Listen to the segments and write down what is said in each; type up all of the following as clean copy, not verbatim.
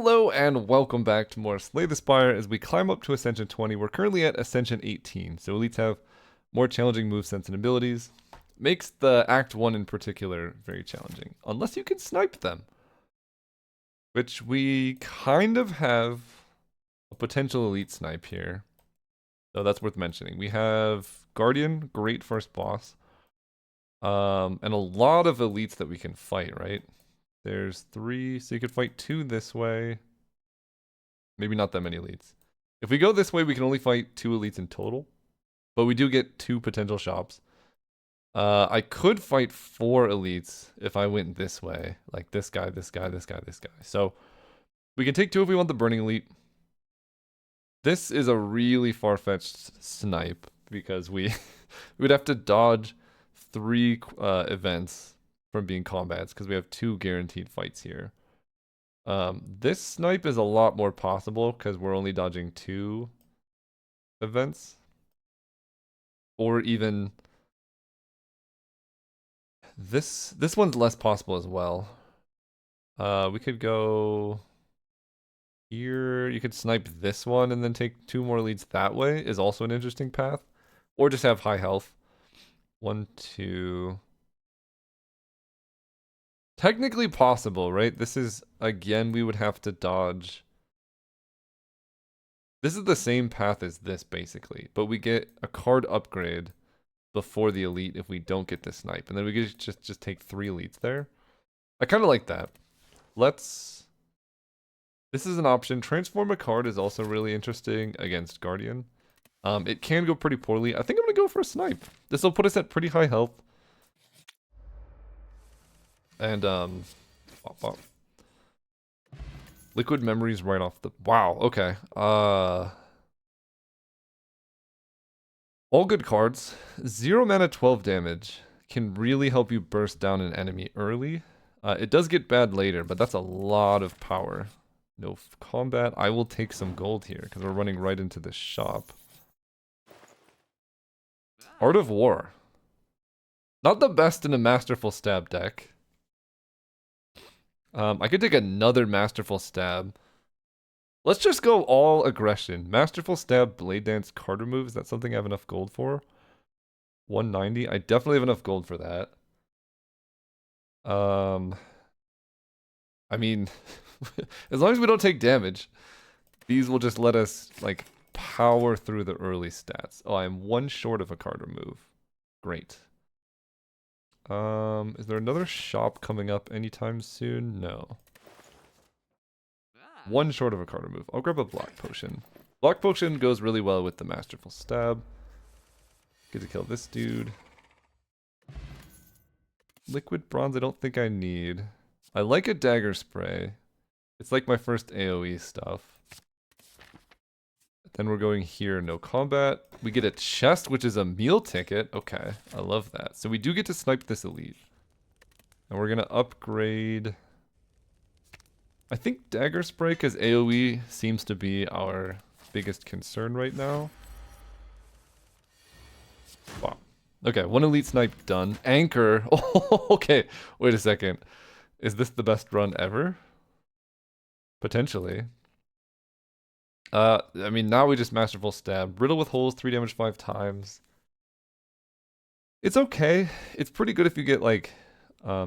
Hello and welcome back to more Slay the Spire as we climb up to Ascension 20. We're currently at Ascension 18, so elites have more challenging movesets and abilities. Makes the Act 1 in particular very challenging, unless you can snipe them. Which we kind of have a potential elite snipe here. So that's worth mentioning. We have Guardian, great first boss. And a lot of elites that we can fight, right? There's 3, so you could fight 2 this way. Maybe not that many elites. If we go this way, we can only fight 2 elites in total. But we do get 2 potential shops. I could fight 4 elites if I went this way. Like this guy, this guy, this guy, this guy. So we can take 2 if we want the Burning Elite. This is a really far-fetched snipe because we would have to dodge 3 events from being combats because we have 2 guaranteed fights here. This snipe is a lot more possible because we're only dodging 2 events. Or even this one's less possible as well. We could go here. You could snipe this one and then take 2 more leads that way is also an interesting path. Or just have high health. 1, 2. Technically possible, right? This is, again, we would have to dodge. This is the same path as this, basically. But we get a card upgrade before the elite if we don't get this snipe. And then we could just take 3 elites there. I kind of like that. This is an option. Transform a card is also really interesting against Guardian. It can go pretty poorly. I think I'm going to go for a snipe. This will put us at pretty high health. And, Liquid Memories right off the... Wow, okay. All good cards. 0 mana, 12 damage. Can really help you burst down an enemy early. It does get bad later, but that's a lot of power. No combat. I will take some gold here, because we're running right into the shop. Art of War. Not the best in a Masterful Stab deck. I could take another Masterful Stab. Let's just go all aggression. Masterful Stab, Blade Dance, card remove. Is that something I have enough gold for? 190. I definitely have enough gold for that. I mean, as long as we don't take damage, these will just let us, like, power through the early stats. Oh, I'm 1 short of a card remove. Great. Is there another shop coming up anytime soon? No. 1 short of a card remove. I'll grab a Block Potion. Block Potion goes really well with the Masterful Stab. Get to kill this dude. Liquid Bronze I don't think I need. I like a Dagger Spray. It's like my first AoE stuff. Then we're going here, no combat. We get a chest, which is a meal ticket. Okay, I love that. So we do get to snipe this elite. And we're gonna upgrade... I think Dagger Spray, because AoE seems to be our biggest concern right now. Wow. Okay, 1 elite snipe done. Anchor. Oh, okay. Wait a second. Is this the best run ever? Potentially. I mean, now we just Masterful Stab. Riddle with holes, 3 damage 5 times. It's okay. It's pretty good if you get, like,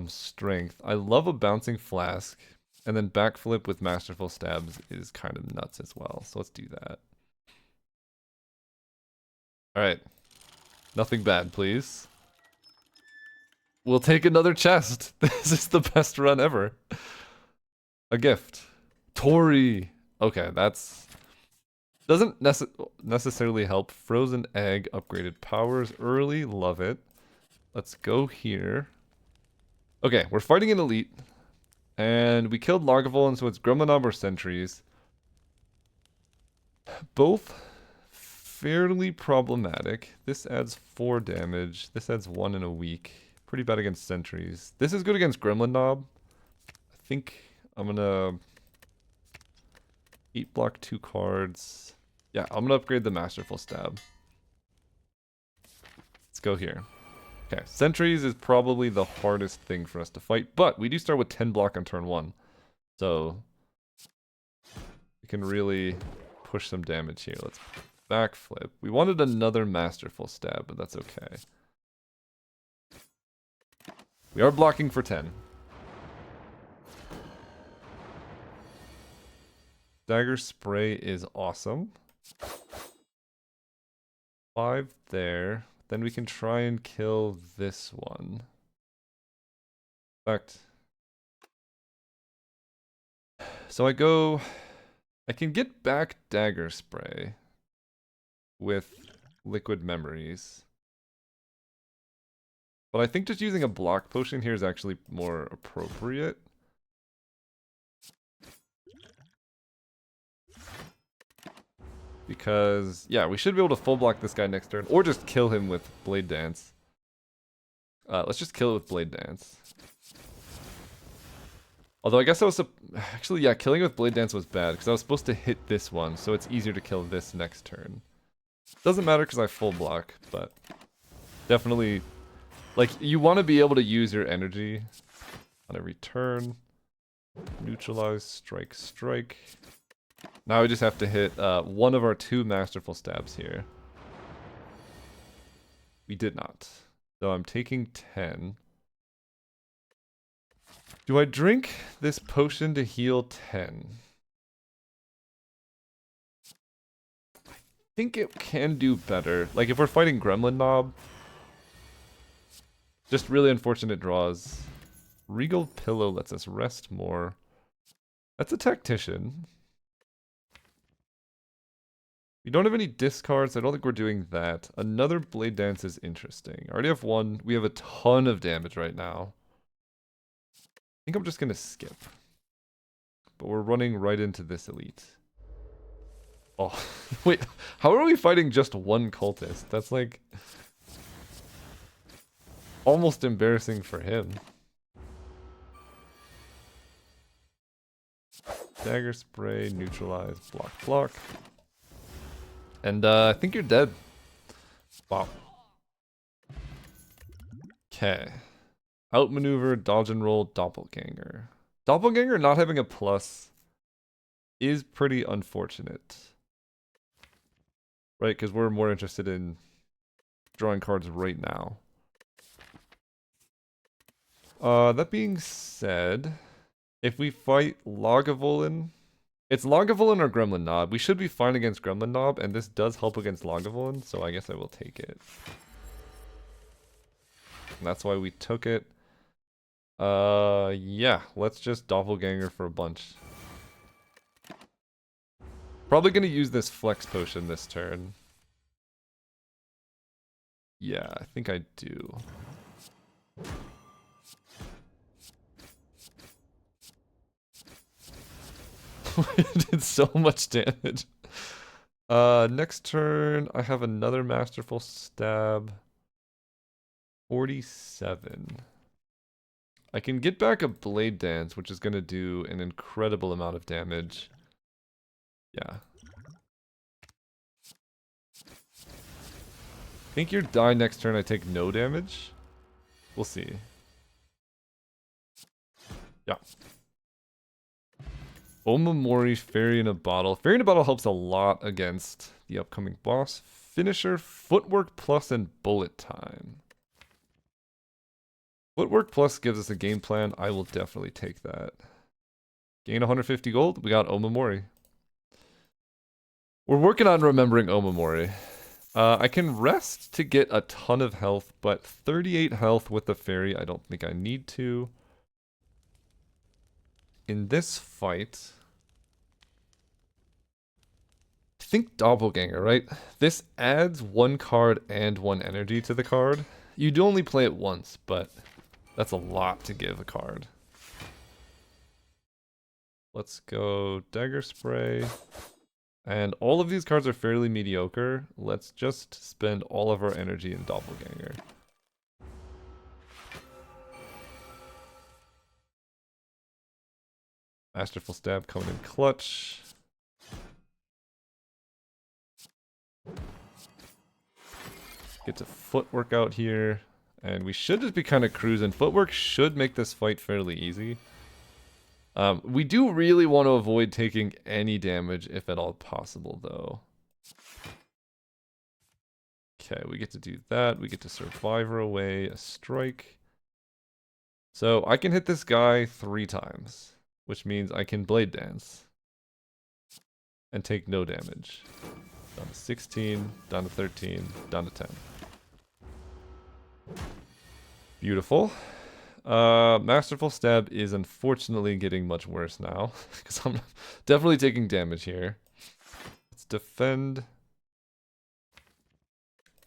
strength. I love a Bouncing Flask. And then backflip with Masterful Stabs is kind of nuts as well. So let's do that. Alright. Nothing bad, please. We'll take another chest. This is the best run ever. A gift. Tori. Okay, that's... Doesn't necessarily help. Frozen Egg, upgraded powers early. Love it. Let's go here. Okay, we're fighting an elite. And we killed Lagavulin, so it's Gremlinob or Sentries. Both fairly problematic. This adds 4 damage. This adds 1 in a week. Pretty bad against Sentries. This is good against Gremlinob. I think I'm gonna 8 block 2 cards. Yeah, I'm gonna upgrade the Masterful Stab. Let's go here. Okay, Sentries is probably the hardest thing for us to fight, but we do start with 10 block on turn 1. So we can really push some damage here. Let's backflip. We wanted another Masterful Stab, but that's okay. We are blocking for 10. Dagger Spray is awesome. 5 there. Then we can try and kill this one. In fact, so I can get back Dagger Spray with Liquid Memories. But I think just using a block potion here is actually more appropriate. Because, yeah, we should be able to full block this guy next turn, or just kill him with Blade Dance. Let's just kill it with Blade Dance. Although I guess I was... Actually, yeah, killing it with Blade Dance was bad, because I was supposed to hit this one, so it's easier to kill this next turn. Doesn't matter because I full block, but... Definitely... Like, you want to be able to use your energy on every turn. Neutralize, strike, strike. Now we just have to hit one of our 2 Masterful Stabs here. We did not. So I'm taking 10. Do I drink this potion to heal 10? I think it can do better. Like if we're fighting Gremlin Mob. Just really unfortunate draws. Regal Pillow lets us rest more. That's a Tactician. We don't have any discards. I don't think we're doing that. Another Blade Dance is interesting. I already have 1. We have a ton of damage right now. I think I'm just going to skip. But we're running right into this elite. Oh, wait. How are we fighting just 1 cultist? That's like... almost embarrassing for him. Dagger Spray, neutralize, block, block. And I think you're dead. Wow. Okay. Outmaneuver, dodge and roll, Doppelganger. Doppelganger not having a plus is pretty unfortunate. Right, because we're more interested in drawing cards right now. That being said, if we fight Lagavulin, it's Lagavulin or Gremlin Nob. We should be fine against Gremlin Nob, and this does help against Lagavulin, so I guess I will take it. And that's why we took it. Yeah, let's just Doppelganger for a bunch. Probably gonna use this Flex Potion this turn. Yeah, I think I do. It did so much damage. Next turn, I have another Masterful Stab. 47. I can get back a Blade Dance, which is going to do an incredible amount of damage. Yeah. Think you die next turn, I take no damage? We'll see. Yeah. Omamori, Fairy in a Bottle. Fairy in a Bottle helps a lot against the upcoming boss. Finisher, Footwork Plus, and Bullet Time. Footwork Plus gives us a game plan. I will definitely take that. Gain 150 gold. We got Omamori. We're working on remembering Omamori. I can rest to get a ton of health, but 38 health with the Fairy, I don't think I need to. In this fight, I think Doppelganger, right? This adds 1 card and 1 energy to the card. You do only play it once, but that's a lot to give a card. Let's go Dagger Spray. And all of these cards are fairly mediocre. Let's just spend all of our energy in Doppelganger. Masterful Stab coming in clutch. Get to Footwork out here. And we should just be kind of cruising. Footwork should make this fight fairly easy. We do really want to avoid taking any damage if at all possible, though. Okay, we get to do that. We get to Survivor away, a strike. So I can hit this guy 3 times, which means I can Blade Dance and take no damage. Down to 16, down to 13, down to 10. Beautiful. Masterful Stab is unfortunately getting much worse now, because I'm definitely taking damage here. Let's defend.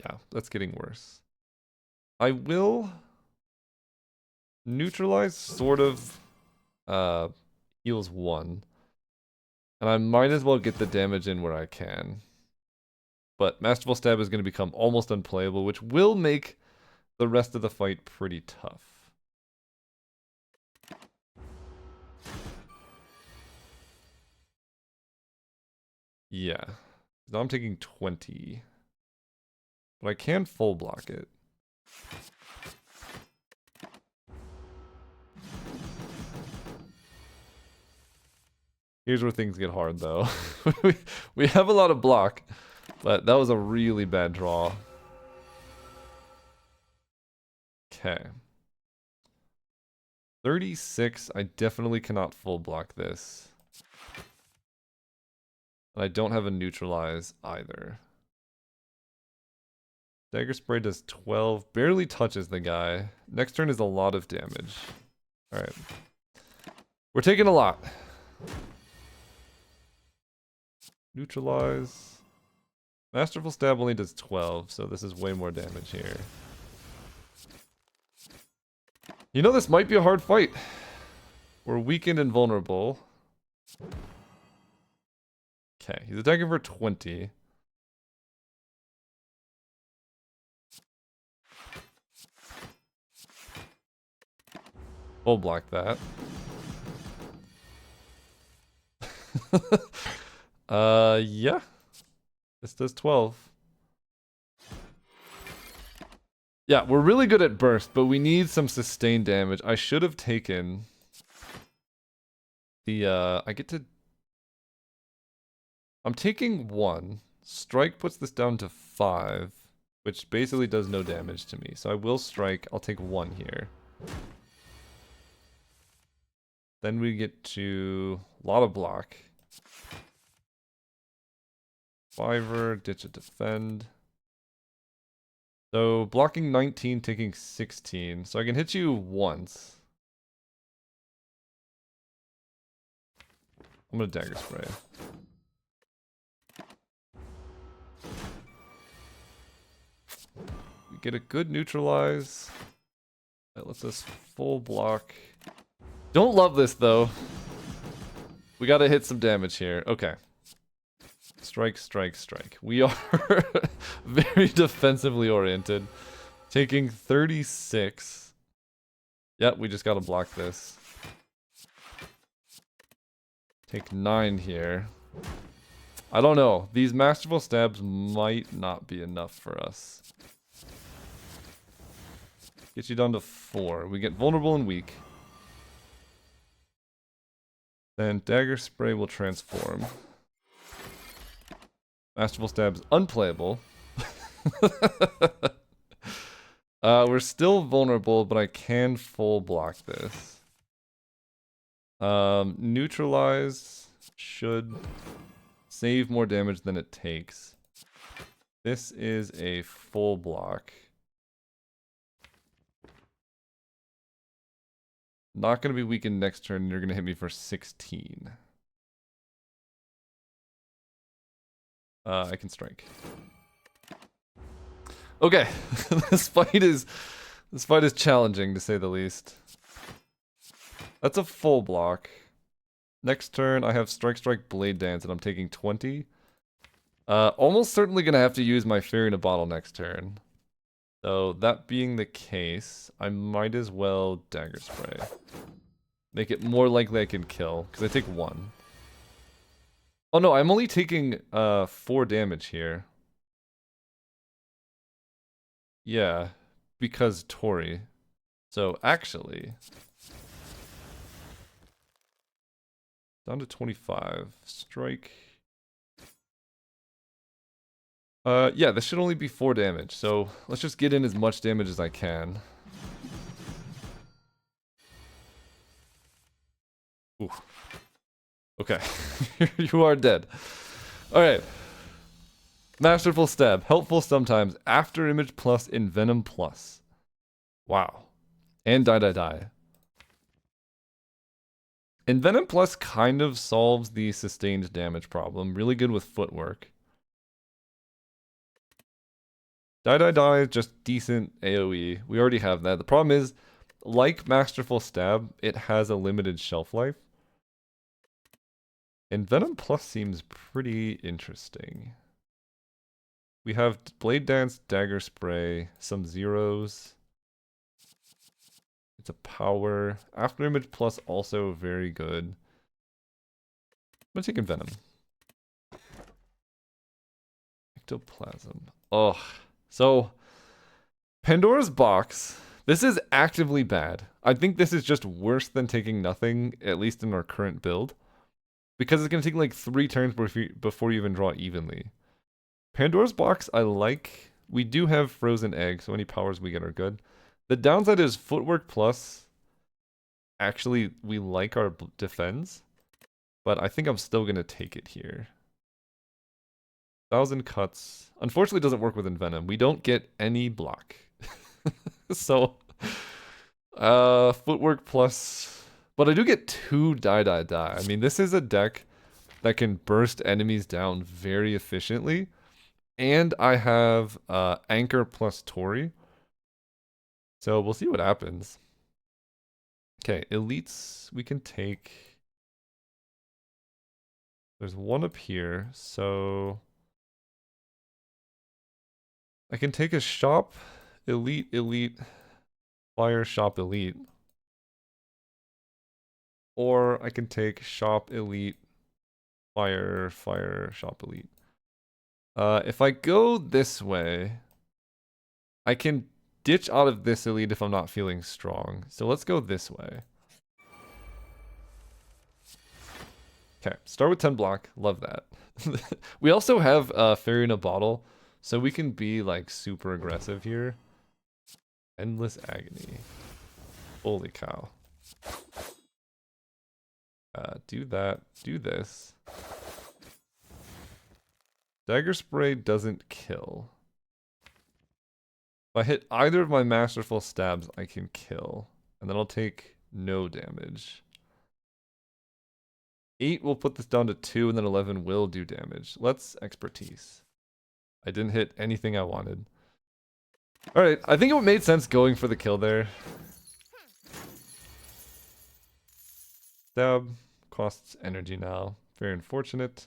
Yeah, that's getting worse. I will neutralize, sort of, heals 1. And I might as well get the damage in where I can. But Masterful Stab is going to become almost unplayable, which will make the rest of the fight pretty tough. Yeah. Now I'm taking 20. But I can full block it. Here's where things get hard, though. we have a lot of block, but that was a really bad draw. Okay. 36, I definitely cannot full block this. And I don't have a neutralize either. Dagger Spray does 12, barely touches the guy. Next turn is a lot of damage. Alright. We're taking a lot. Neutralize. Masterful Stab only does 12, so this is way more damage here. You know, this might be a hard fight. We're weakened and vulnerable. Okay, he's attacking for 20. We'll block that. Yeah. This does 12. Yeah, we're really good at burst, but we need some sustained damage. I should have taken the, I'm taking 1. Strike puts this down to 5, which basically does no damage to me. So I will strike. I'll take 1 here. Then we get to a lot of block. Survivor, ditch a defend. So blocking 19, taking 16. So I can hit you once. I'm gonna Dagger Spray. We get a good neutralize. That lets us full block. Don't love this though. We gotta hit some damage here. Okay. Strike, strike, strike. We are very defensively oriented. Taking 36. Yep, we just gotta block this. Take 9 here. I don't know. These Masterful Stabs might not be enough for us. Get you down to 4. We get vulnerable and weak. Then Dagger Spray will transform. Masterful Stab's unplayable. We're still vulnerable, but I can full block this. Neutralize should save more damage than it takes. This is a full block. Not going to be weakened next turn. You're going to hit me for 16. I can strike. Okay, this fight is challenging to say the least. That's a full block. Next turn, I have Strike, Strike, Blade Dance, and I'm taking 20. Almost certainly gonna have to use my Fairy in a Bottle next turn. So that being the case, I might as well Dagger Spray. Make it more likely I can kill, because I take 1. Oh no, I'm only taking 4 damage here. Yeah, because Tori. So actually, Down to 25. Strike. Yeah, this should only be 4 damage, so let's just get in as much damage as I can. Ooh. Okay, you are dead. Alright. Masterful Stab. Helpful sometimes. After Image Plus, Envenom Plus. Wow. And Die. Envenom Plus kind of solves the sustained damage problem. Really good with footwork. Die, just decent AoE. We already have that. The problem is, like Masterful Stab, it has a limited shelf life. Envenom Plus seems pretty interesting. We have Blade Dance, Dagger Spray, some zeros. It's a power. After Image Plus also very good. I'm gonna take Envenom. Ectoplasm. Ugh. So, Pandora's Box. This is actively bad. I think this is just worse than taking nothing, at least in our current build. Because it's going to take like 3 turns before you even draw evenly. Pandora's Box, I like. We do have Frozen Egg, so any powers we get are good. The downside is Footwork Plus. Actually, we like our defense. But I think I'm still going to take it here. 1,000 cuts. Unfortunately, it doesn't work with Envenom. We don't get any block. So, Footwork Plus. But I do get 2 Die. I mean, this is a deck that can burst enemies down very efficiently. And I have Anchor plus Tori. So we'll see what happens. Okay, elites we can take. There's one up here, so I can take a shop, elite, fire, shop, elite. Or I can take shop, elite, fire, shop, elite. If I go this way, I can ditch out of this elite if I'm not feeling strong. So let's go this way. Okay, start with 10 block. Love that. We also have Fairy in a Bottle, so we can be like super aggressive here. Endless Agony. Holy cow. Do that. Do this. Dagger Spray doesn't kill. If I hit either of my Masterful Stabs, I can kill. And then I'll take no damage. 8 will put this down to 2, and then 11 will do damage. Let's Expertise. I didn't hit anything I wanted. Alright, I think it made sense going for the kill there. Stab costs energy now. Very unfortunate.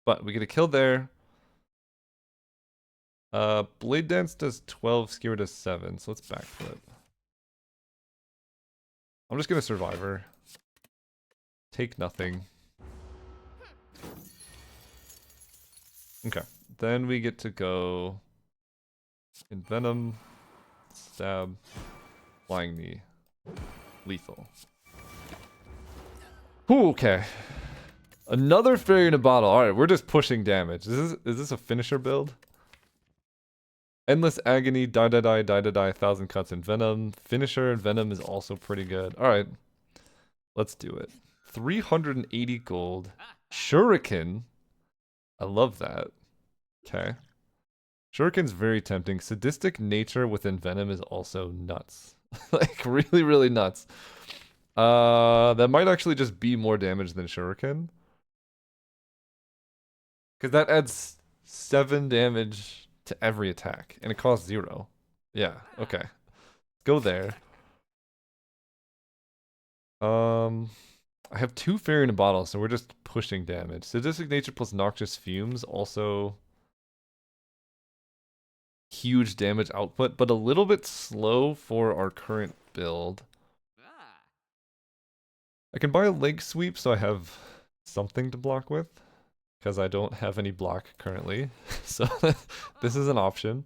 But we get a kill there. Blade Dance does 12, Skewer does 7, so let's backflip. I'm just gonna Survivor. Take nothing. Okay, then we get to go Envenom, Stab, Flying Knee, Lethal. Ooh, okay. Another Fairy in a Bottle. Alright, we're just pushing damage. Is this a finisher build? Endless Agony, Die, 1,000 cuts in Venom. Finisher and Venom is also pretty good. Alright. Let's do it. 380 gold. Shuriken. I love that. Okay. Shuriken's very tempting. Sadistic Nature within Venom is also nuts. Like, really, really nuts. That might actually just be more damage than Shuriken. Because that adds 7 damage to every attack, and it costs 0. Yeah, okay. Go there. I have 2 Fairy in a Bottle, so we're just pushing damage. Sadistic Nature plus Noxious Fumes, also huge damage output, but a little bit slow for our current build. I can buy a Leg Sweep so I have something to block with, because I don't have any block currently. So this is an option.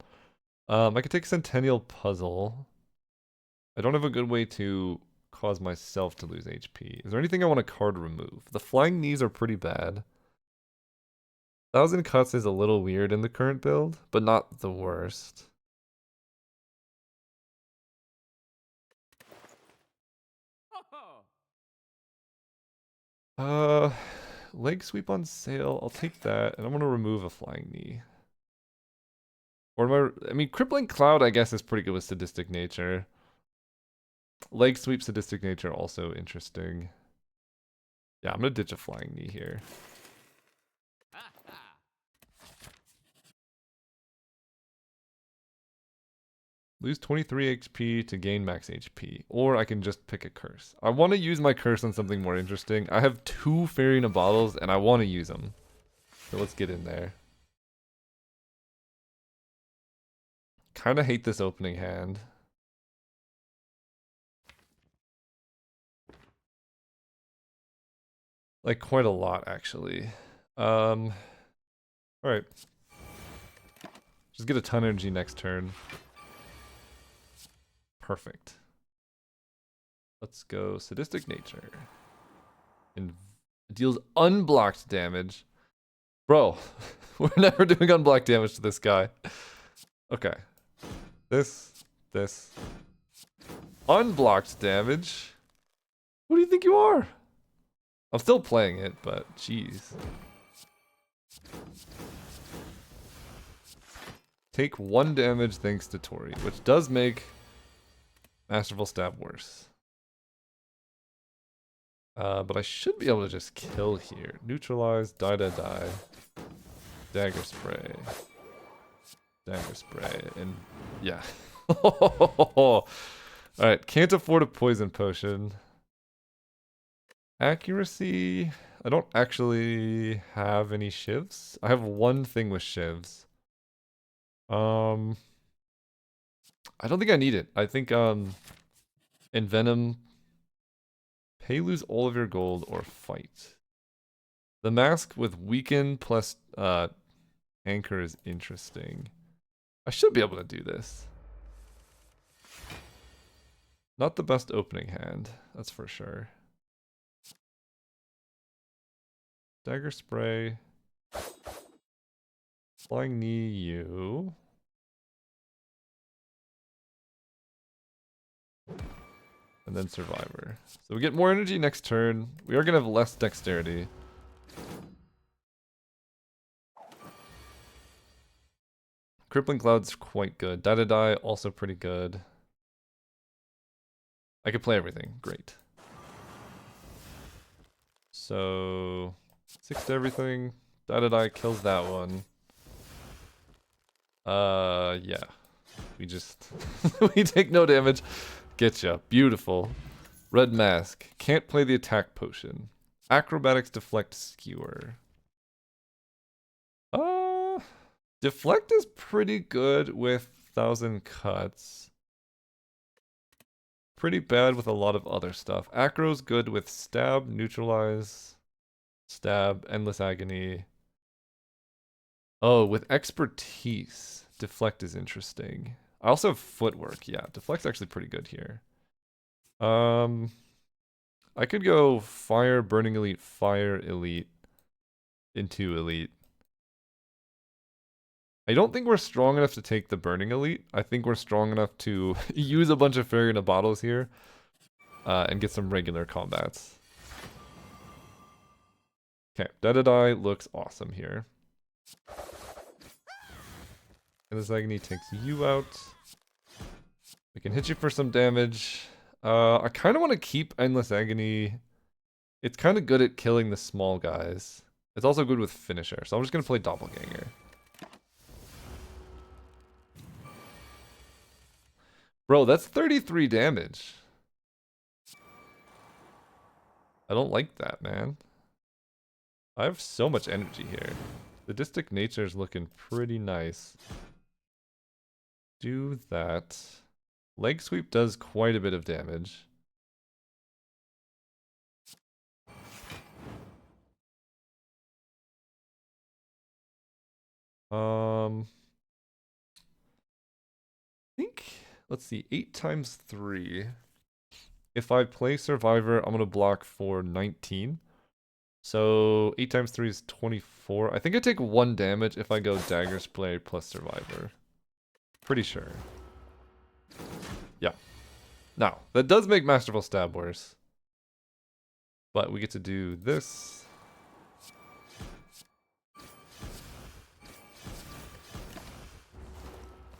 I could take Centennial Puzzle. I don't have a good way to cause myself to lose HP. Is there anything I want to card remove? The flying knees are pretty bad. 1,000 cuts is a little weird in the current build, but not the worst. Leg sweep on sale. I'll take that, and I'm gonna remove a flying knee. Or am I mean, crippling cloud, I guess, is pretty good with sadistic nature. Leg sweep, sadistic nature, also interesting. Yeah, I'm gonna ditch a flying knee here. Lose 23 HP to gain max HP. Or I can just pick a curse. I want to use my curse on something more interesting. I have 2 Fairy in a Bottles, and I want to use them. So let's get in there. Kinda hate this opening hand. Like, quite a lot, actually. Alright. Just get a ton of energy next turn. Perfect. Let's go Sadistic Nature. And deals unblocked damage. Bro, we're never doing unblocked damage to this guy. Okay. This. Unblocked damage? What do you think you are? I'm still playing it, but jeez. Take 1 damage thanks to Tori, which does make Masterful Stab worse. But I should be able to just kill here. Neutralize, die. Dagger spray. Dagger spray, and yeah. Alright, can't afford a poison potion. Accuracy, I don't actually have any shivs. I have 1 thing with shivs. I don't think I need it. I think Envenom, pay lose all of your gold or fight. The mask with weaken plus anchor is interesting. I should be able to do this. Not the best opening hand, that's for sure. Dagger spray. Flying knee you. And then survivor. So we get more energy next turn. We are gonna have less dexterity. Crippling Cloud's quite good. Die, also pretty good. I could play everything. Great. So 6 to everything. Die kills that one. Yeah. We just we take no damage. Getcha. Beautiful. Red mask. Can't play the attack potion. Acrobatics deflect skewer. Deflect is pretty good with 1,000 cuts. Pretty bad with a lot of other stuff. Acro's good with stab, neutralize, stab, endless agony. Oh, with expertise, deflect is interesting. I also have footwork. Yeah, deflect's actually pretty good here. I could go fire, burning elite, fire, elite, into elite. I don't think we're strong enough to take the burning elite. I think we're strong enough to use a bunch of fairy in a bottles here and get some regular combats. Okay, Die looks awesome here. And this agony takes you out. We can hit you for some damage. I kind of want to keep endless agony. It's kind of good at killing the small guys. It's also good with finisher, so I'm just gonna play doppelganger. Bro, that's 33 damage. I don't like that, man. I have so much energy here. Sadistic nature is looking pretty nice. Do that. Leg sweep does quite a bit of damage. I think, let's see, 8 times 3. If I play Survivor, I'm going to block for 19. So 8 times 3 is 24. I think I take 1 damage if I go Dagger Spray plus Survivor. Pretty sure. Yeah. Now, that does make Masterful Stab worse. But we get to do this.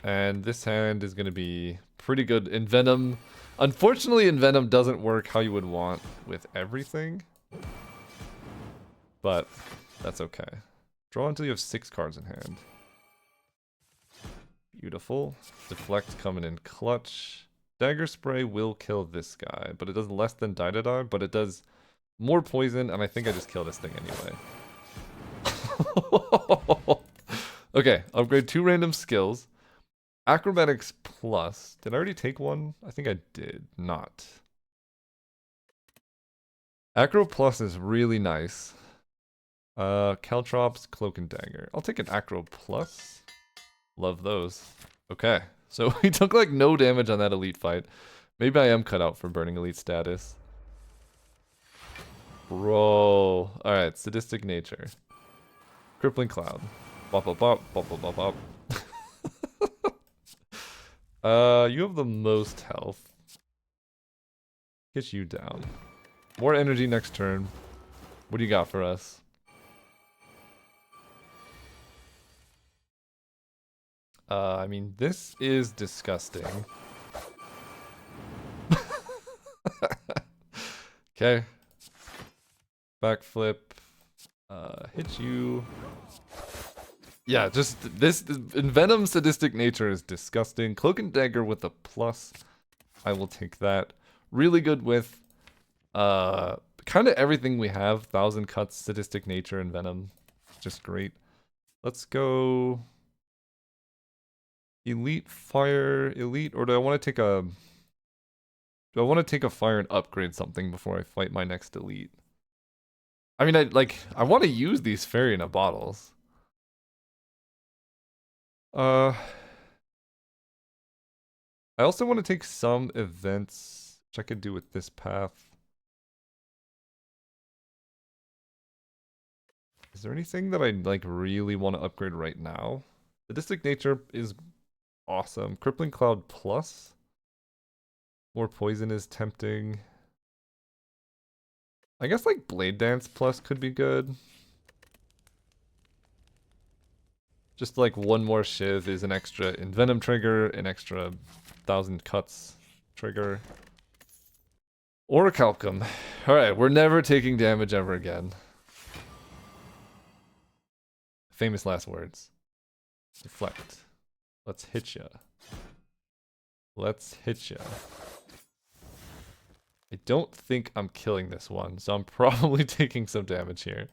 And this hand is going to be pretty good. Envenom. Unfortunately, Envenom doesn't work how you would want with everything. But that's okay. Draw until you have 6 cards in hand. Beautiful. Deflect coming in clutch. Dagger Spray will kill this guy, but it does less than Die, but it does more poison, and I think I just kill this thing anyway. Okay, upgrade 2 random skills. Acrobatics plus. Did I already take one? I think I did not. Acro plus is really nice. Caltrops, Cloak and Dagger. I'll take an Acro plus. Love those. Okay, so we took like no damage on that elite fight. Maybe I am cut out for burning elite status. Bro. Alright, sadistic nature. Crippling cloud. Bop bop bop bop bop bop bop. You have the most health. Get you down. More energy next turn. What do you got for us? I mean, this is disgusting. Okay. Backflip. Hit you. Yeah, just this Envenom sadistic nature is disgusting. Cloak and Dagger with a plus. I will take that. Really good with kind of everything we have. 1,000 cuts, sadistic nature, and venom. Just great. Let's go elite fire, elite, or do I want to take a fire and upgrade something before I fight my next elite? I mean, I want to use these fairy in a bottles. I also want to take some events, which I could do with this path. Is there anything that I like really want to upgrade right now? Sadistic nature is awesome. Crippling cloud plus. More poison is tempting. I guess like blade dance plus could be good. Just like one more shiv is an extra envenom trigger, an extra 1,000 cuts trigger. Orichalcum. Alright, we're never taking damage ever again. Famous last words. Deflect. Let's hit ya. Let's hit ya. I don't think I'm killing this one, so I'm probably taking some damage here.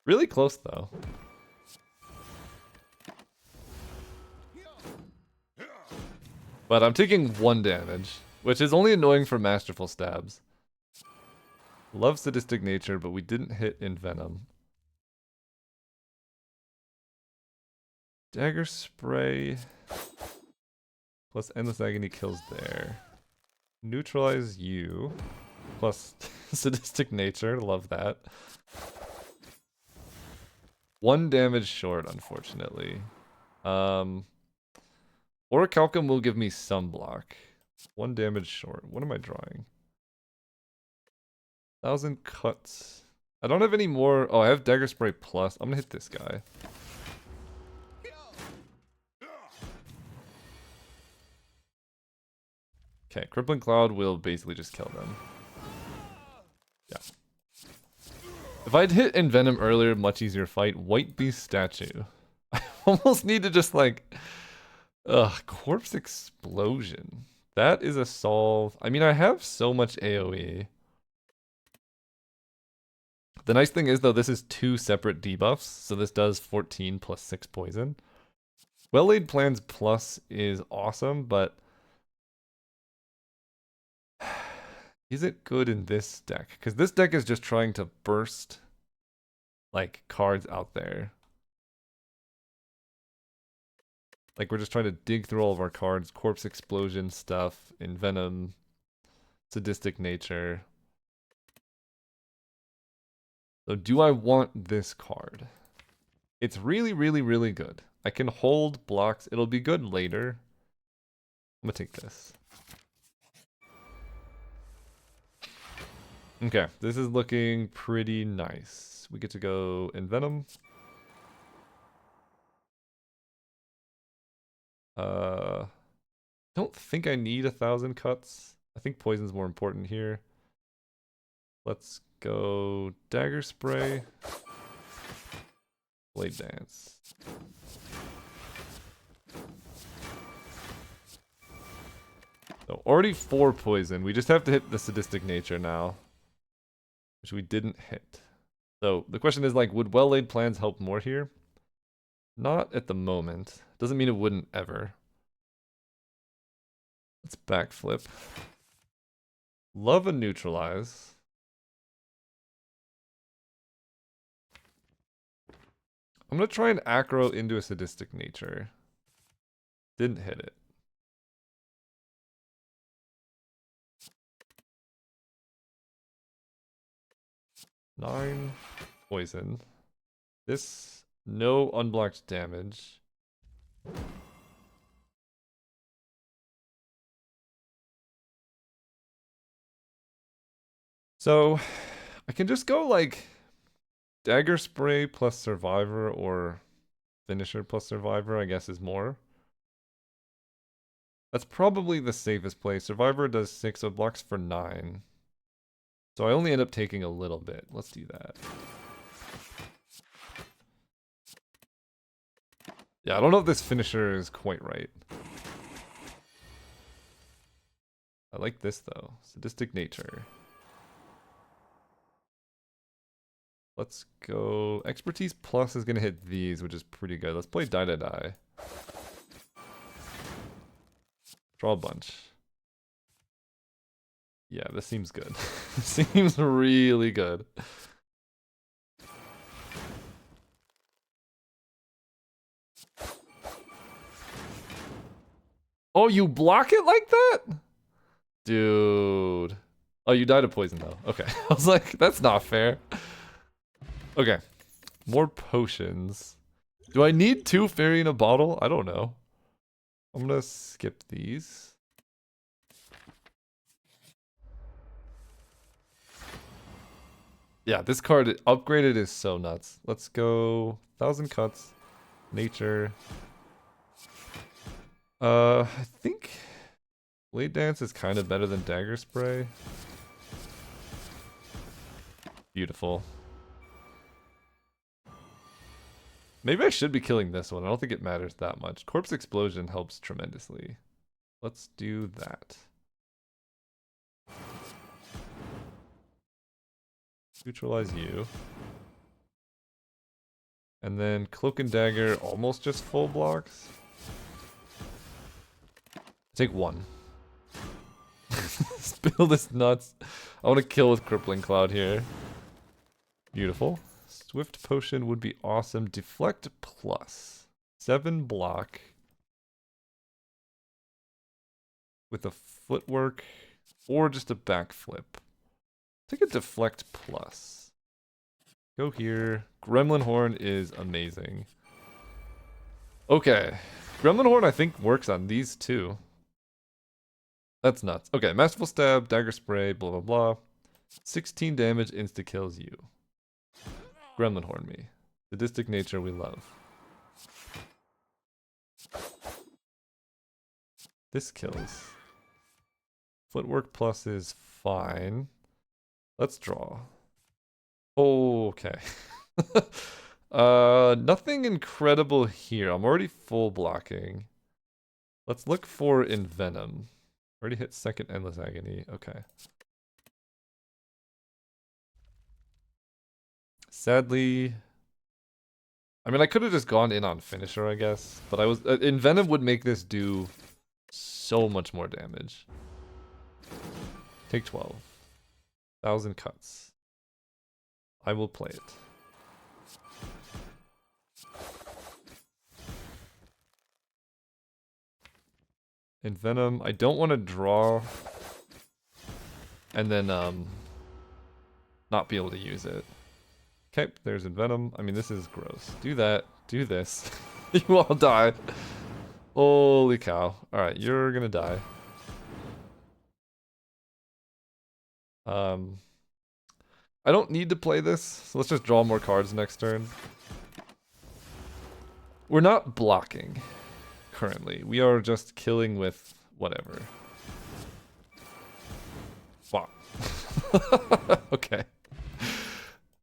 Really close though. But I'm taking 1 damage, which is only annoying for masterful stabs. Love sadistic nature, but we didn't hit envenom. Dagger spray plus endless agony kills there. Neutralize you plus sadistic nature. Love that. 1 damage short, unfortunately. Orichalcum will give me some block. 1 damage short. What am I drawing? 1,000 cuts. I don't have any more. Oh, I have dagger spray plus. I'm gonna hit this guy. Okay, crippling cloud will basically just kill them. Yeah. If I'd hit envenom earlier, much easier fight. White beast statue. I almost need to just like, corpse explosion. That is a solve. I mean, I have so much AoE. The nice thing is though, this is 2 separate debuffs, so this does 14 plus 6 poison. Well-laid plans plus is awesome, but is it good in this deck? Because this deck is just trying to burst like cards out there. Like we're just trying to dig through all of our cards. Corpse Explosion stuff, Envenom, Sadistic Nature. So do I want this card? It's really, really, really good. I can hold blocks. It'll be good later. I'm gonna take this. Okay, this is looking pretty nice. We get to go Envenom. Don't think I need 1,000 cuts. I think poison's more important here. Let's go Dagger Spray. Blade Dance. So already 4 poison. We just have to hit the Sadistic Nature now, which we didn't hit. So the question is like, would well-laid plans help more here? Not at the moment. Doesn't mean it wouldn't ever. Let's backflip. Love a neutralize. I'm gonna try and acro into a Sadistic Nature. Didn't hit it. Nine poison. This, no unblocked damage. So, I can just go like Dagger Spray plus Survivor or Finisher plus Survivor, I guess is more. That's probably the safest play. Survivor does 6, so it blocks for 9. So I only end up taking a little bit. Let's do that. Yeah, I don't know if this Finisher is quite right. I like this though. Sadistic Nature. Let's go. Expertise Plus is going to hit these, which is pretty good. Let's play Die Die Die. Draw a bunch. Yeah, this seems good. Seems really good. Oh, you block it like that? Dude. Oh, you died of poison though. Okay. I was like, that's not fair. Okay. More potions. Do I need 2 fairy in a bottle? I don't know. I'm gonna skip these. Yeah, this card upgraded is so nuts. Let's go 1,000 cuts. Nature. I think Blade Dance is kind of better than Dagger Spray. Beautiful. Maybe I should be killing this one. I don't think it matters that much. Corpse Explosion helps tremendously. Let's do that. Neutralize you. And then Cloak and Dagger almost just full blocks. Take 1. This build is nuts. I want to kill with Crippling Cloud here. Beautiful. Swift Potion would be awesome. Deflect plus. 7 block. With a footwork. Or just a backflip. Take a Deflect plus. Go here. Gremlin Horn is amazing. Okay. Gremlin Horn I think works on these too. That's nuts. Okay, Masterful Stab, Dagger Spray, blah blah blah. 16 damage insta kills you. Gremlin Horn me. Sadistic Nature we love. This kills. Footwork plus is fine. Let's draw. Okay. Nothing incredible here. I'm already full blocking. Let's look for Envenom. Already hit second Endless Agony. Okay. Sadly, I mean, I could have just gone in on Finisher, I guess. But I was Envenom would make this do so much more damage. Take 12. 1,000 cuts. I will play it. Envenom. I don't want to draw and then not be able to use it. Okay, there's Envenom. I mean, this is gross. Do that. Do this. You all die. Holy cow. Alright, you're gonna die. I don't need to play this, so let's just draw more cards next turn. We're not blocking currently. We are just killing with whatever. Wow. Okay.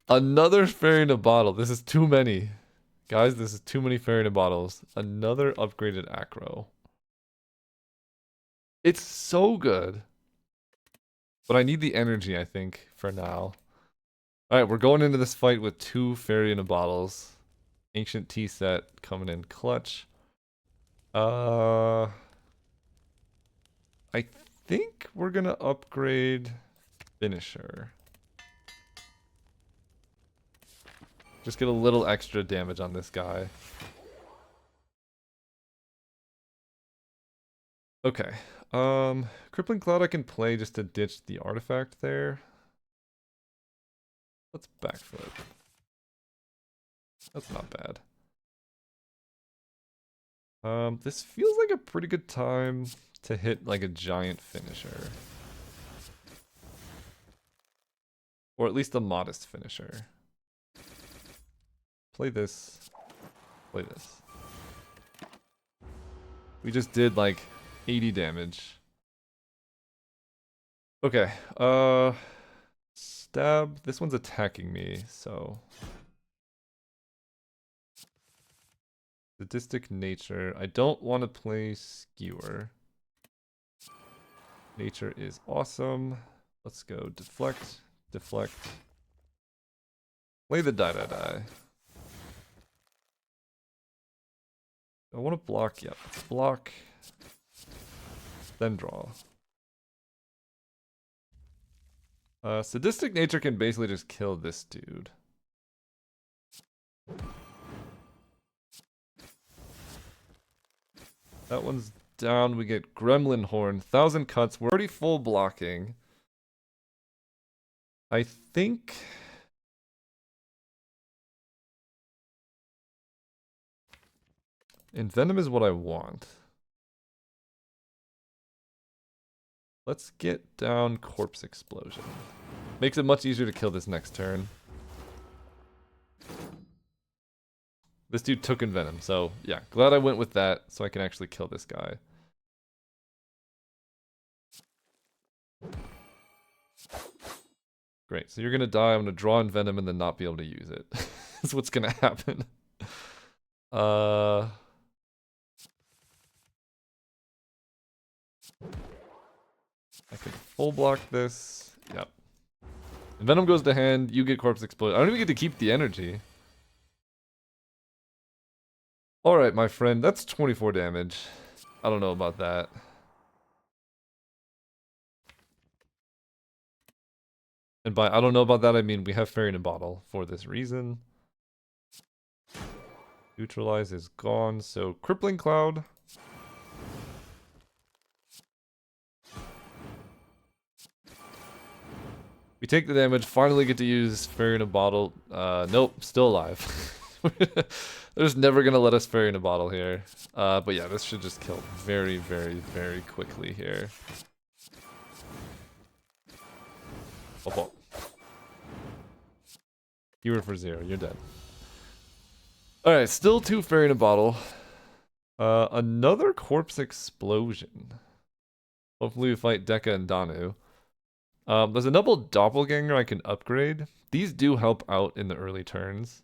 Another fairy in a bottle. This is too many. Guys, this is too many fairy in a bottles. Another upgraded acro. It's so good. But I need the energy, I think, for now. Alright, we're going into this fight with 2 fairy in a bottles. Ancient tea set coming in clutch. I think we're gonna upgrade Finisher. Just get a little extra damage on this guy. Okay. Crippling Cloud I can play just to ditch the artifact there. Let's backflip. That's not bad. This feels like a pretty good time to hit like a giant finisher. Or at least a modest finisher. Play this. Play this. We just did like 80 damage. Okay, stab. This one's attacking me, so. Sadistic nature. I don't want to play skewer. Nature is awesome. Let's go deflect, deflect. Play the die. I want to block. Yep, let's block. Then draw. Sadistic nature can basically just kill this dude. That one's down. We get Gremlin Horn. 1,000 cuts. We're already full blocking. I think... Envenom is what I want. Let's get down Corpse Explosion. Makes it much easier to kill this next turn. This dude took Envenom, so yeah, glad I went with that so I can actually kill this guy. Great, so you're gonna die, I'm gonna draw Envenom and then not be able to use it. That's what's gonna happen. I can full block this. Yep. Envenom goes to hand, you get Corpse Explosion. I don't even get to keep the energy. Alright, my friend, that's 24 damage. I don't know about that. And by I don't know about that, I mean we have Fairy in a Bottle for this reason. Neutralize is gone, so Crippling Cloud. We take the damage, finally get to use Fairy in a Bottle. Nope, still alive. They're just never gonna let us Fairy in a Bottle here. But yeah, this should just kill very, very, very quickly here. Oh. You were for 0, you're dead. Alright, still 2 Fairy in a Bottle. Another Corpse Explosion. Hopefully we fight Deka and Danu. There's a double Doppelganger I can upgrade. These do help out in the early turns.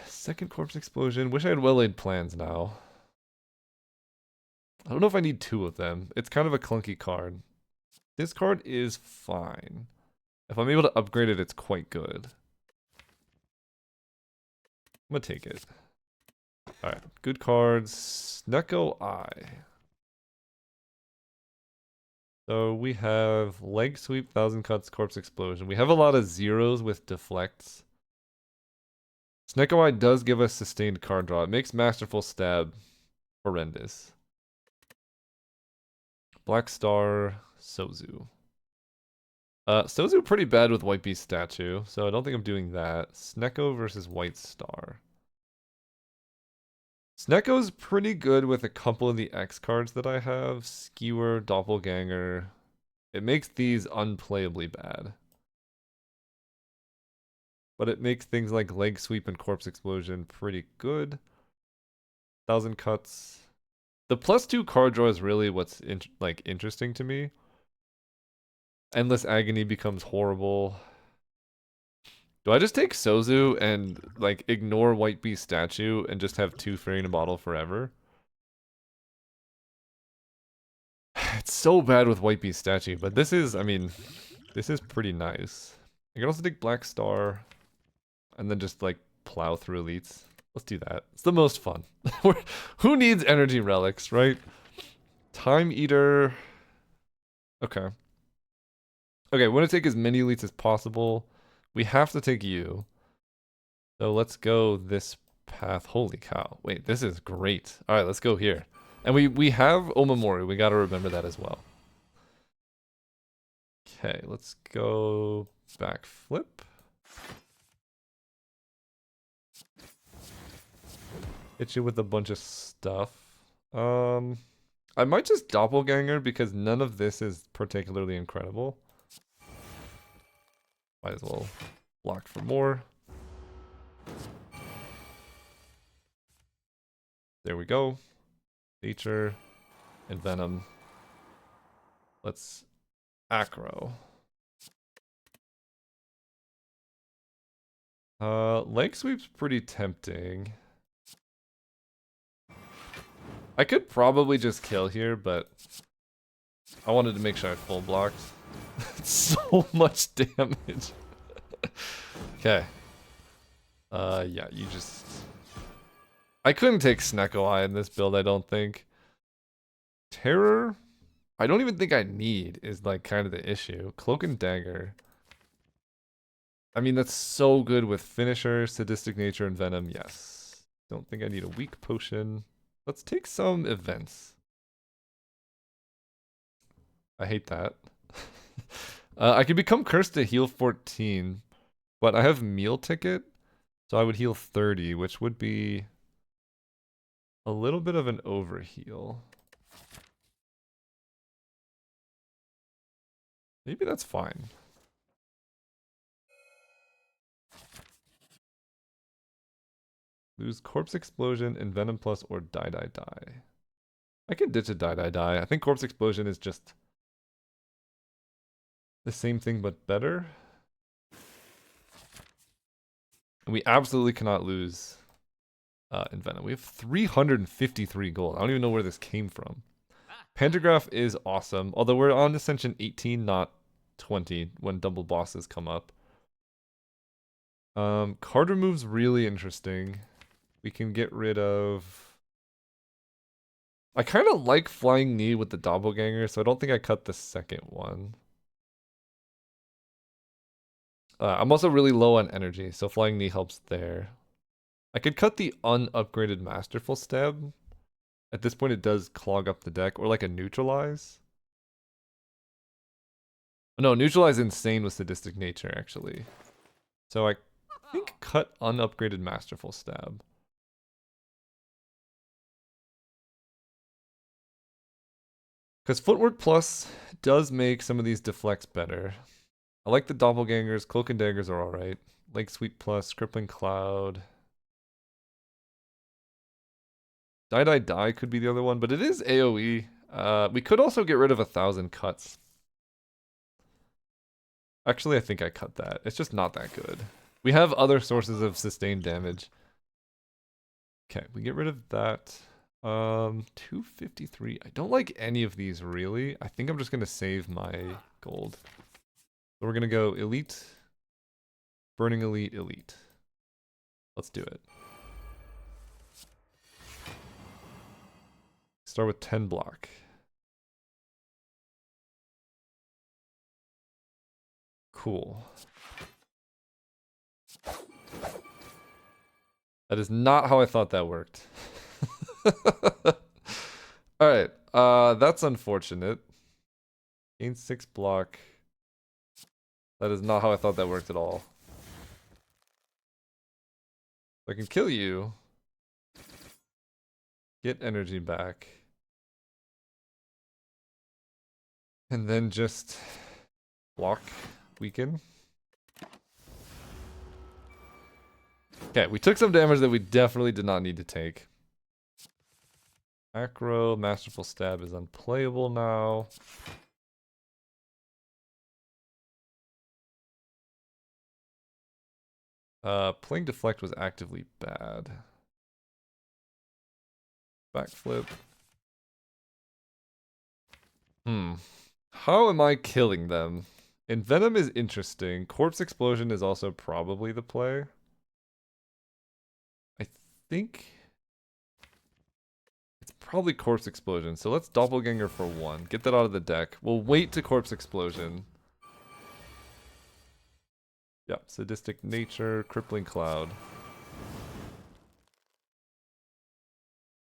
Second Corpse Explosion. Wish I had well-laid plans now. I don't know if I need 2 of them. It's kind of a clunky card. This card is fine. If I'm able to upgrade it, it's quite good. I'm gonna take it. Alright, good cards. Neko Eye. So we have Leg Sweep, 1,000 Cuts, Corpse Explosion. We have a lot of zeros with deflects. Sneko Eye does give us sustained card draw. It makes Masterful Stab horrendous. Black Star, Sozu. Sozu pretty bad with White Beast statue, so I don't think I'm doing that. Snecko versus White Star. Snecko's pretty good with a couple of the X cards that I have. Skewer, Doppelganger. It makes these unplayably bad. But it makes things like Leg Sweep and Corpse Explosion pretty good. 1,000 cuts. The +2 card draw is really what's interesting to me. Endless Agony becomes horrible. Do I just take Sozu and like ignore White Beast statue and just have 2 Fairy in a Bottle forever? It's so bad with White Beast statue, but this is, I mean, this is pretty nice. I can also take Black Star and then just like plow through elites. Let's do that. It's the most fun. Who needs energy relics, right? Time Eater. Okay. Okay, we want to take as many elites as possible. We have to take you. So let's go this path. Holy cow. Wait, this is great. All right, let's go here. And we have Omamori. We got to remember that as well. Okay, let's go backflip. Hit you with a bunch of stuff. I might just Doppelganger because none of this is particularly incredible. Might as well block for more. There we go. Nature and Venom. Let's Acro. Leg Sweep's pretty tempting. I could probably just kill here, but I wanted to make sure I full blocked. So much damage. Okay. Yeah, you just... I couldn't take Snecko Eye in this build, I don't think. Terror? I don't even think I need, is like kind of the issue. Cloak and Dagger. I mean, that's so good with Finisher, Sadistic Nature, and Venom, yes. Don't think I need a weak potion. Let's take some events. I hate that. I could become cursed to heal 14, but I have meal ticket, so I would heal 30, which would be a little bit of an overheal. Maybe that's fine. Lose Corpse Explosion and Venom Plus or Die Die Die. I can ditch a Die Die Die. I think Corpse Explosion is just the same thing but better. And we absolutely cannot lose in Venom. We have 353 gold. I don't even know where this came from. Pantograph is awesome, although we're on Ascension 18, not 20, when double bosses come up. Card remove's really interesting. We can get rid of... I kind of like Flying Knee with the Doppelganger, so I don't think I cut the second one. I'm also really low on energy, so Flying Knee helps there. I could cut the unupgraded Masterful Stab. At this point it does clog up the deck, or like a Neutralize. No, Neutralize insane with Sadistic Nature, actually. So I think cut unupgraded Masterful Stab. Because Footwork Plus does make some of these deflects better. I like the Doppelgangers, Cloak and Daggers are alright. Leg Sweep Plus, Crippling Cloud. Die Die Die could be the other one, but it is AoE. We could also get rid of 1,000 cuts. Actually, I think I cut that. It's just not that good. We have other sources of sustained damage. Okay, we get rid of that. 253. I don't like any of these really. I think I'm just gonna save my gold. So we're gonna go Elite, Burning Elite, Elite. Let's do it. Start with 10 block. Cool. That is not how I thought that worked. Alright, that's unfortunate. Gain 6 block. That is not how I thought that worked at all. I can kill you. Get energy back. And then just block, weaken. Okay, we took some damage that we definitely did not need to take. Acro, Masterful Stab is unplayable now. Playing Deflect was actively bad. Backflip. How am I killing them? Envenom is interesting. Corpse Explosion is also probably the play. I think it's probably Corpse Explosion. So let's Doppelganger for 1. Get that out of the deck. We'll wait to Corpse Explosion. Yep, Sadistic Nature, Crippling Cloud.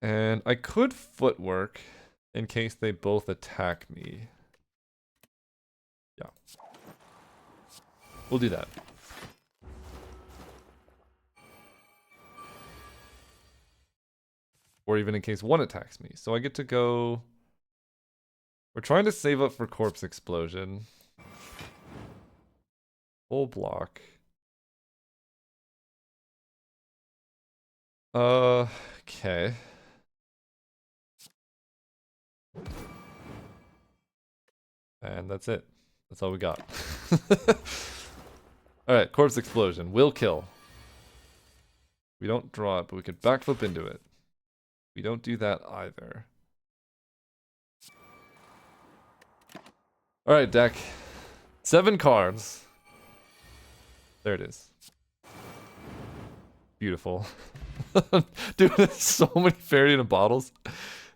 And I could Footwork in case they both attack me. Yeah. We'll do that. Or even in case one attacks me. So I get to go... We're trying to save up for Corpse Explosion. Full block. Okay. And that's it. That's all we got. Alright, Corpse Explosion. Will kill. We don't draw it, but we could backflip into it. We don't do that either. Alright, deck. 7 cards. There it is. Beautiful. Dude, there's so many fairy in bottles.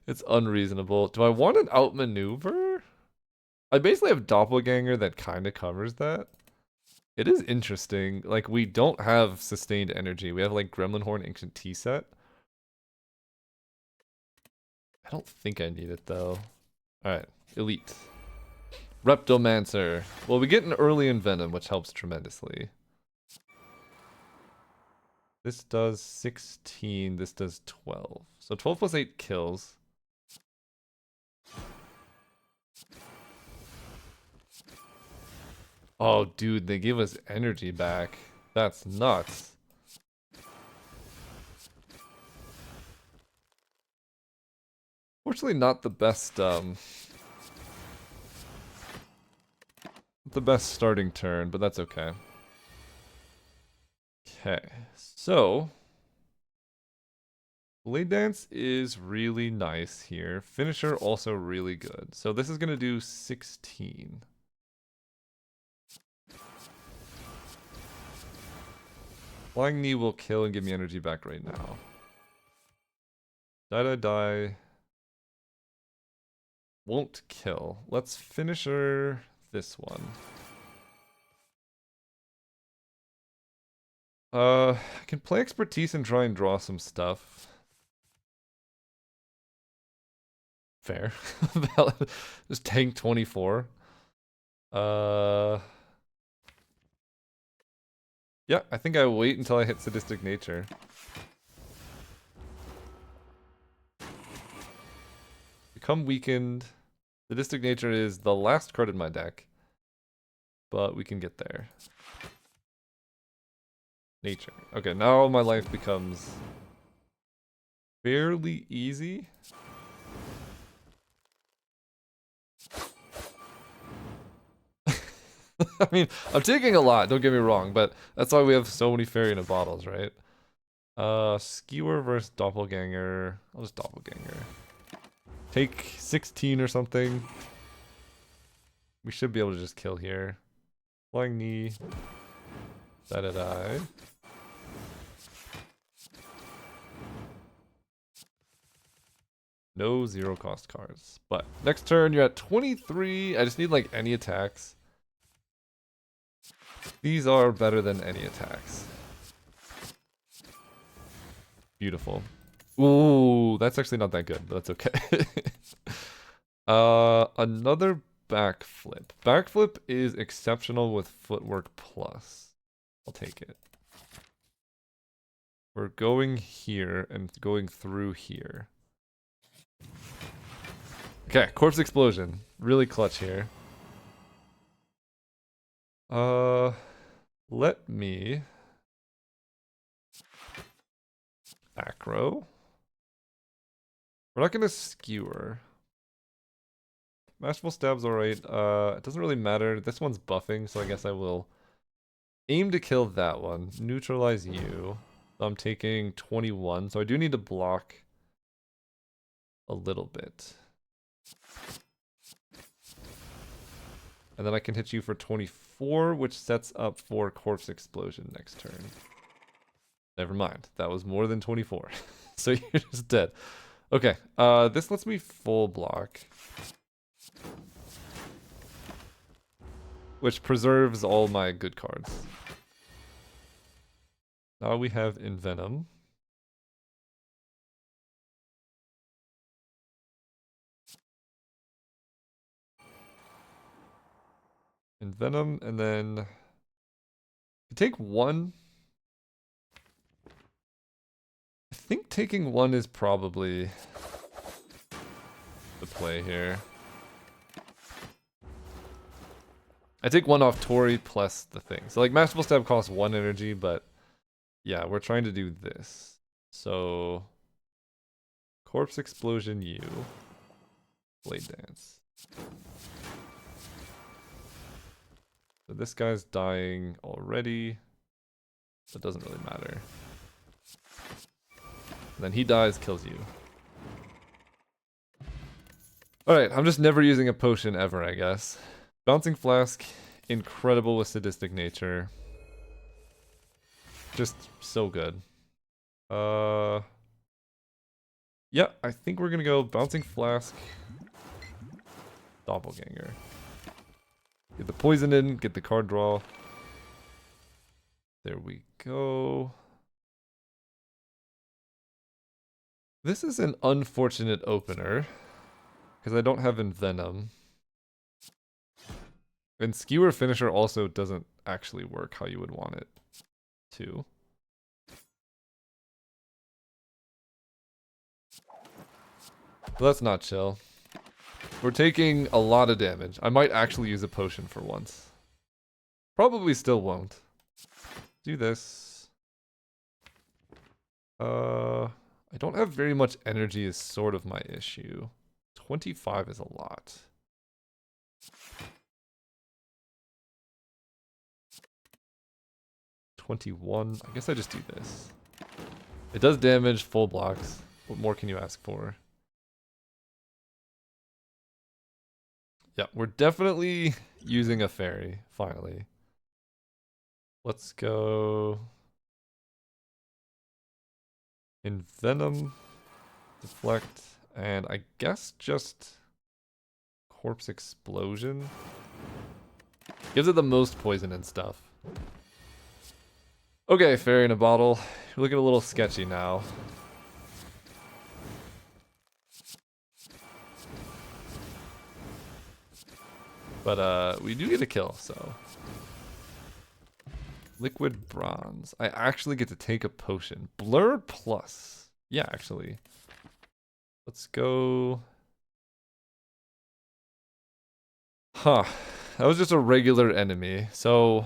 It's unreasonable. Do I want an outmaneuver? I basically have Doppelganger that kind of covers that. It is interesting. Like, we don't have sustained energy. We have, like, Gremlin Horn Ancient Tea Set. I don't think I need it, though. Alright, Elite. Reptomancer. Well, we get an early Envenom, which helps tremendously. This does 16, this does 12. So 12 plus 8 kills. Oh, dude, they give us energy back. That's nuts. Fortunately, not the best, the best starting turn, but that's okay. Okay, so Blade Dance is really nice here. Finisher also really good. So this is gonna do 16. Flying Knee will kill and give me energy back right now. Die. Won't kill. Let's Finisher this one. I can play Expertise and try and draw some stuff. Fair. Just tank 24. Yeah, I think I wait until I hit Sadistic Nature. Become weakened. Sadistic Nature is the last card in my deck. But we can get there. Nature. Okay, now my life becomes fairly easy. I mean, I'm taking a lot, don't get me wrong, but that's why we have so many fairy in the bottles, right? Skewer versus Doppelganger. I'll just Doppelganger. Take 16 or something. We should be able to just kill here. Flying Knee. Die. No zero cost cards. But next turn, you're at 23. I just need like any attacks. These are better than any attacks. Beautiful. Ooh, that's actually not that good, but that's okay. Another backflip. Backflip is exceptional with footwork plus. I'll take it. We're going here and going through here. Okay, corpse explosion. Really clutch here. Let me acro. We're not gonna skewer. Masterful stab's alright. It doesn't really matter. This one's buffing, so I guess I will aim to kill that one. Neutralize you. So I'm taking 21, so I do need to block a little bit. And then I can hit you for 24, which sets up for corpse explosion next turn. Never mind. That was more than 24. So you're just dead. Okay, this lets me full block. Which preserves all my good cards. Now we have Envenom. Envenom, and then you take one. I think taking one is probably the play here. I take one off Tori plus the thing. So like Masterful Stab costs 1 energy, but yeah, we're trying to do this. So Corpse Explosion you. Blade Dance. So this guy's dying already. So it doesn't really matter. And then he dies, kills you. Alright, I'm just never using a potion ever, I guess. Bouncing Flask, incredible with sadistic nature. Just so good. Yeah, I think we're gonna go Bouncing Flask, Doppelganger. Get the poison in, get the card draw. There we go. This is an unfortunate opener, because I don't have Envenom. And Skewer Finisher also doesn't actually work how you would want it to. But that's not chill. We're taking a lot of damage. I might actually use a potion for once. Probably still won't. Do this. I don't have very much energy is sort of my issue. 25 is a lot. $21. I guess I just do this. It does damage, full blocks. What more can you ask for? Yeah, we're definitely using a fairy, finally. Let's go Envenom, Deflect, and I guess just Corpse Explosion. Gives it the most poison and stuff. Okay, fairy in a bottle. You're looking a little sketchy now. But we do get a kill, so. Liquid Bronze. I actually get to take a potion. Blur plus. Yeah, actually. Let's go. Huh. That was just a regular enemy. So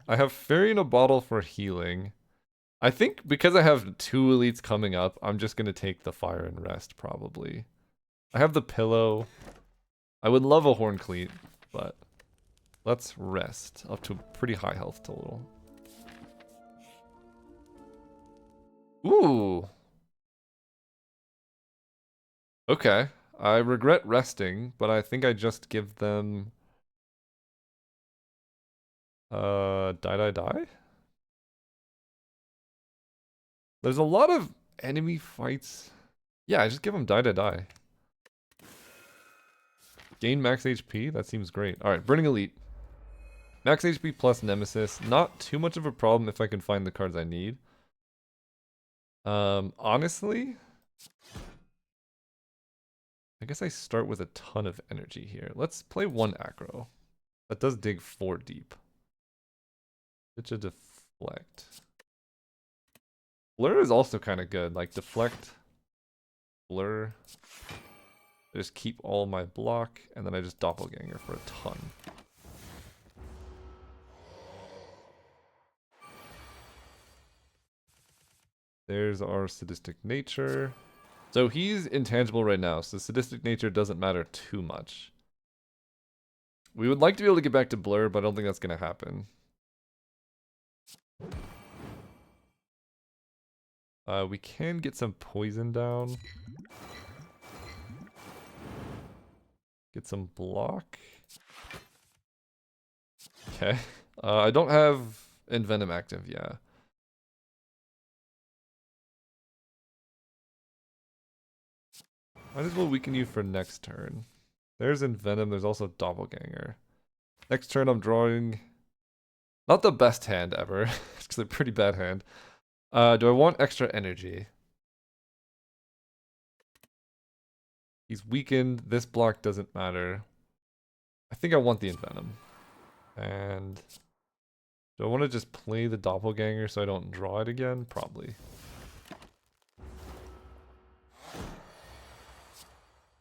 I have Fairy in a bottle for healing. I think because I have 2 elites coming up, I'm just going to take the Fire and Rest, probably. I have the Pillow. I would love a Horn Cleat, but let's rest up to a pretty high health total. Ooh. Okay. I regret resting, but I think I just give them... Die. There's a lot of enemy fights. Yeah, I just give them die. Gain max HP? That seems great. Alright, Burning Elite. Max HP plus Nemesis. Not too much of a problem if I can find the cards I need. Honestly, I guess I start with a ton of energy here. Let's play one aggro. That does dig 4 deep. It's a deflect. Blur is also kind of good. Like deflect, blur. I just keep all my block, and then I just doppelganger for a ton. There's our sadistic nature. So he's intangible right now, so sadistic nature doesn't matter too much. We would like to be able to get back to blur, but I don't think that's going to happen. We can get some poison down. Get some block. Okay. I don't have Envenom active, yeah. Might as well weaken you for next turn. There's Envenom, there's also Doppelganger. Next turn I'm drawing... Not the best hand ever. It's a pretty bad hand. Do I want extra energy? He's weakened. This block doesn't matter. I think I want the Envenom. And... do I want to just play the Doppelganger so I don't draw it again? Probably.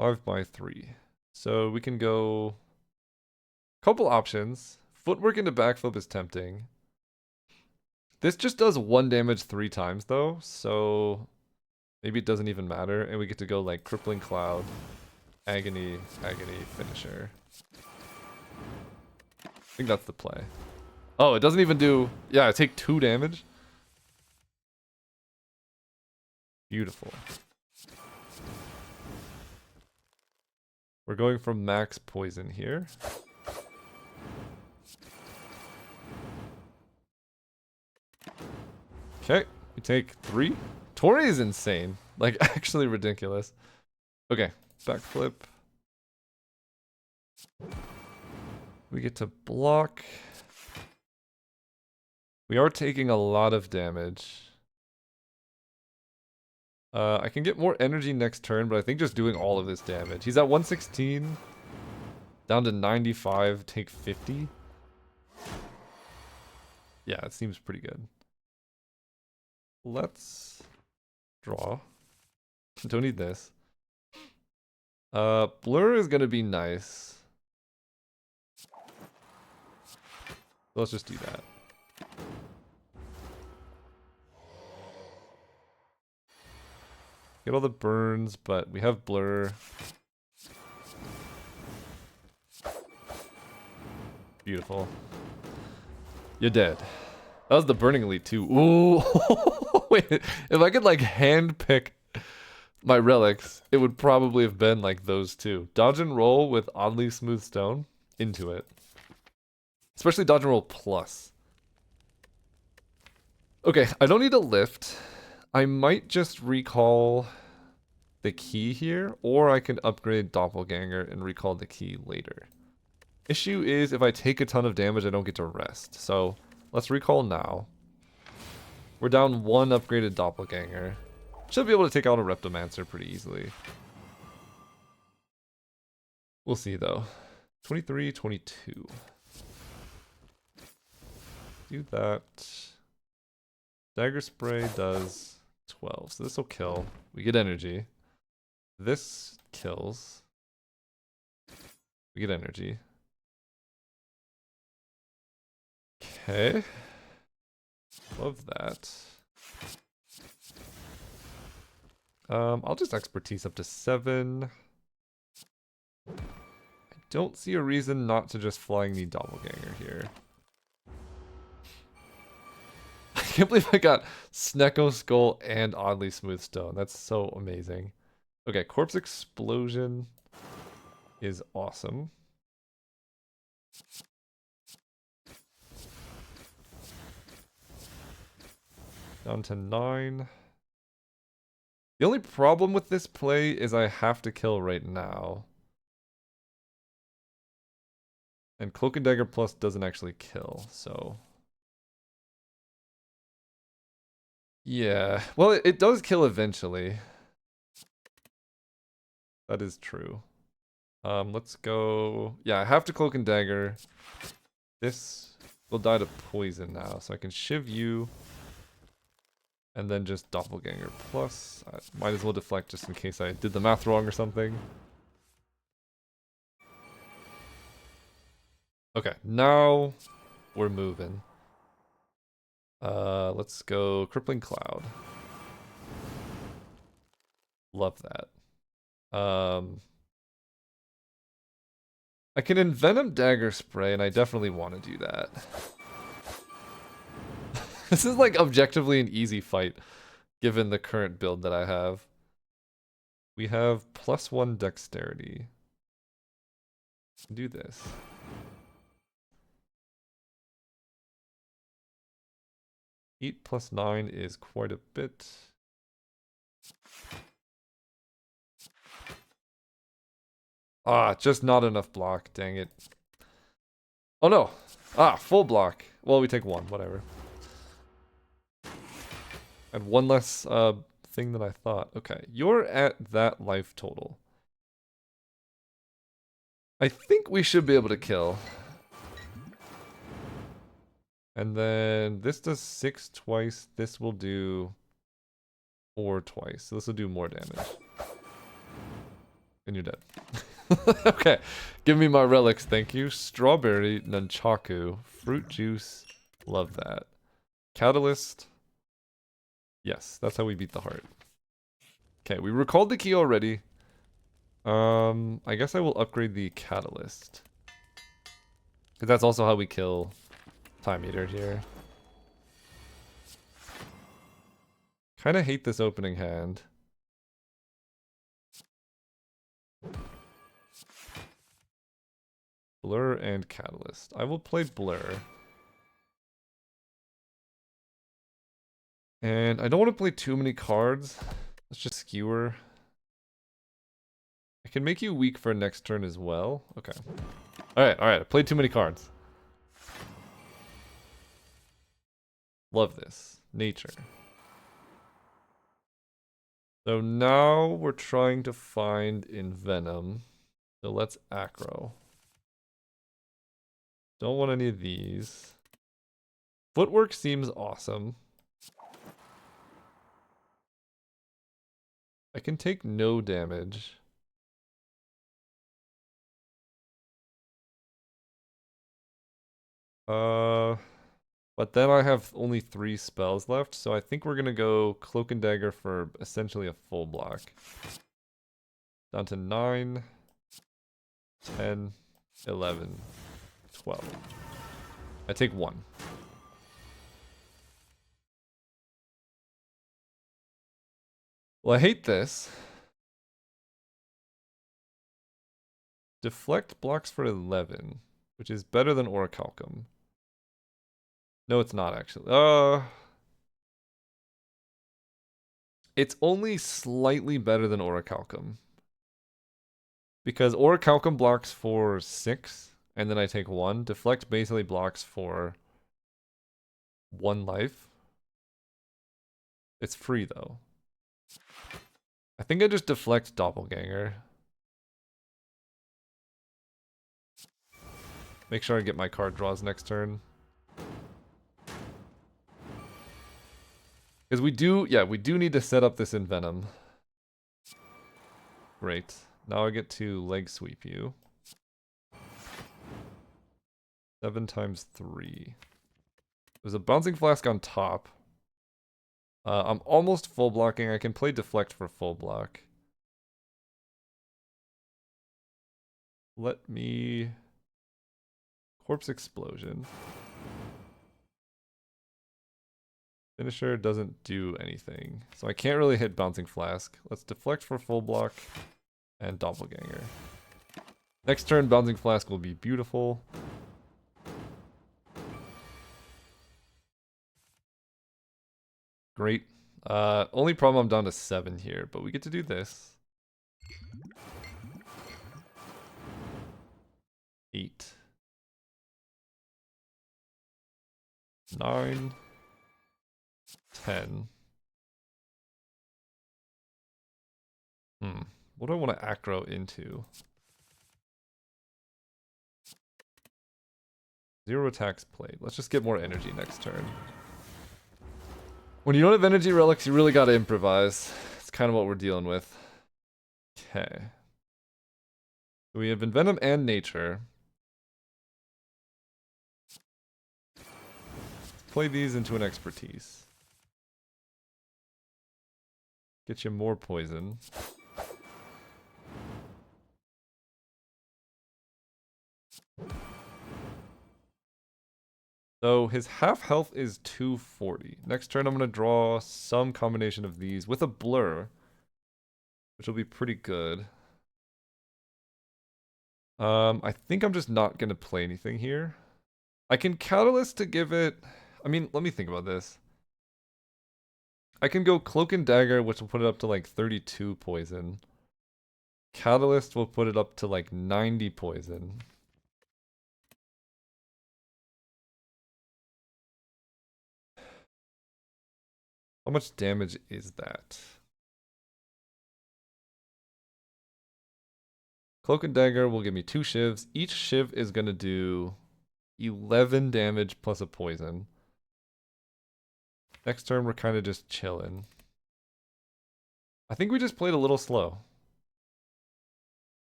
5/3. So we can go... couple options. Footwork into backflip is tempting. This just does 1 damage 3 times though, so maybe it doesn't even matter, and we get to go like Crippling Cloud, Agony, Agony, Finisher. I think that's the play. Oh, it doesn't even do... yeah, I take 2 damage. Beautiful. We're going from max poison here. Okay, we take 3. Tori is insane. Like, actually ridiculous. Okay, backflip. We get to block. We are taking a lot of damage. I can get more energy next turn, but I think just doing all of this damage. He's at 116. Down to 95, take 50. Yeah, it seems pretty good. Let's draw. Don't need this. Blur is gonna be nice. Let's just do that. Get all the burns, but we have blur. Beautiful. You're dead. That was the Burning Elite too. Ooh. Wait, if I could like hand pick my relics, it would probably have been like those two. Dodge and roll with oddly smooth stone into it. Especially dodge and roll plus. Okay, I don't need a lift. I might just recall the key here, or I can upgrade Doppelganger and recall the key later. Issue is if I take a ton of damage, I don't get to rest. So let's recall now. We're down 1 upgraded Doppelganger. Should be able to take out a Reptomancer pretty easily. We'll see though. 23, 22. Do that. Dagger Spray does 12, so this will kill. We get energy. This kills. We get energy. Okay. Love that. I'll just expertise up to 7. I don't see a reason not to just Flying Knee Doppelganger here. I can't believe I got Snecko Skull and Oddly Smooth Stone. That's so amazing. Okay, Corpse Explosion is awesome. Down to 9. The only problem with this play is I have to kill right now. And Cloak and Dagger Plus doesn't actually kill, so... yeah, well, it does kill eventually. That is true. Let's go. Yeah, I have to Cloak and Dagger. This will die to poison now, so I can Shiv you. And then just Doppelganger plus. I might as well deflect just in case I did the math wrong or something. Okay, now we're moving. Let's go Crippling Cloud. Love that. I can Envenom Dagger Spray, and I definitely want to do that. This is like objectively an easy fight, given the current build that I have. We have +1 Dexterity. Do this. Eight plus 9 is quite a bit. Ah, just not enough block, dang it. Oh no! Ah, full block. Well, we take one, whatever. And one less thing than I thought. Okay, you're at that life total. I think we should be able to kill. And then this does 6 twice. This will do 4 twice. So this will do more damage. And you're dead. Okay, give me my relics, thank you. Strawberry, Nunchaku, Fruit Juice, love that. Catalyst. Yes, that's how we beat the heart. Okay, we recalled the key already. I guess I will upgrade the Catalyst. Because that's also how we kill Time Eater here. Kinda hate this opening hand. Blur and Catalyst. I will play Blur. And I don't want to play too many cards. Let's just Skewer. I can make you weak for next turn as well. Okay. Alright, I played too many cards. Love this. Nature. So now we're trying to find Envenom. So let's Acro. Don't want any of these. Footwork seems awesome. I can take no damage. But then I have only 3 spells left, so I think we're gonna go Cloak and Dagger for essentially a full block. Down to 9, 10, 11, 12. I take 1. Well, I hate this. Deflect blocks for 11, which is better than Orichalcum. No, it's not actually. It's only slightly better than Orichalcum. Because Orichalcum blocks for 6, and then I take 1. Deflect basically blocks for 1 life. It's free though. I think I just deflect Doppelganger. Make sure I get my card draws next turn. Because we do need to set up this Envenom. Great. Now I get to leg sweep you. 7 times 3. There's a Bouncing Flask on top. I'm almost full blocking. I can play Deflect for full block. Let me... Corpse Explosion. Finisher doesn't do anything. So I can't really hit Bouncing Flask. Let's Deflect for full block. And Doppelganger. Next turn, Bouncing Flask will be beautiful. Great. Only problem I'm down to 7 here, but we get to do this. 8. 9. 10. What do I want to acro into? 0 attacks played. Let's just get more energy next turn. When you don't have energy relics, you really gotta improvise. It's kind of what we're dealing with. Okay. We have Envenom and Nature. Play these into an Expertise. Get you more poison. So his half health is 240. Next turn I'm going to draw some combination of these with a blur, which will be pretty good. I think I'm just not going to play anything here. I can Catalyst to give it... I mean, let me think about this. I can go Cloak and Dagger, which will put it up to like 32 poison. Catalyst will put it up to like 90 poison. How much damage is that? Cloak and Dagger will give me 2 shivs. Each shiv is going to do 11 damage plus a poison. Next turn, we're kind of just chilling. I think we just played a little slow.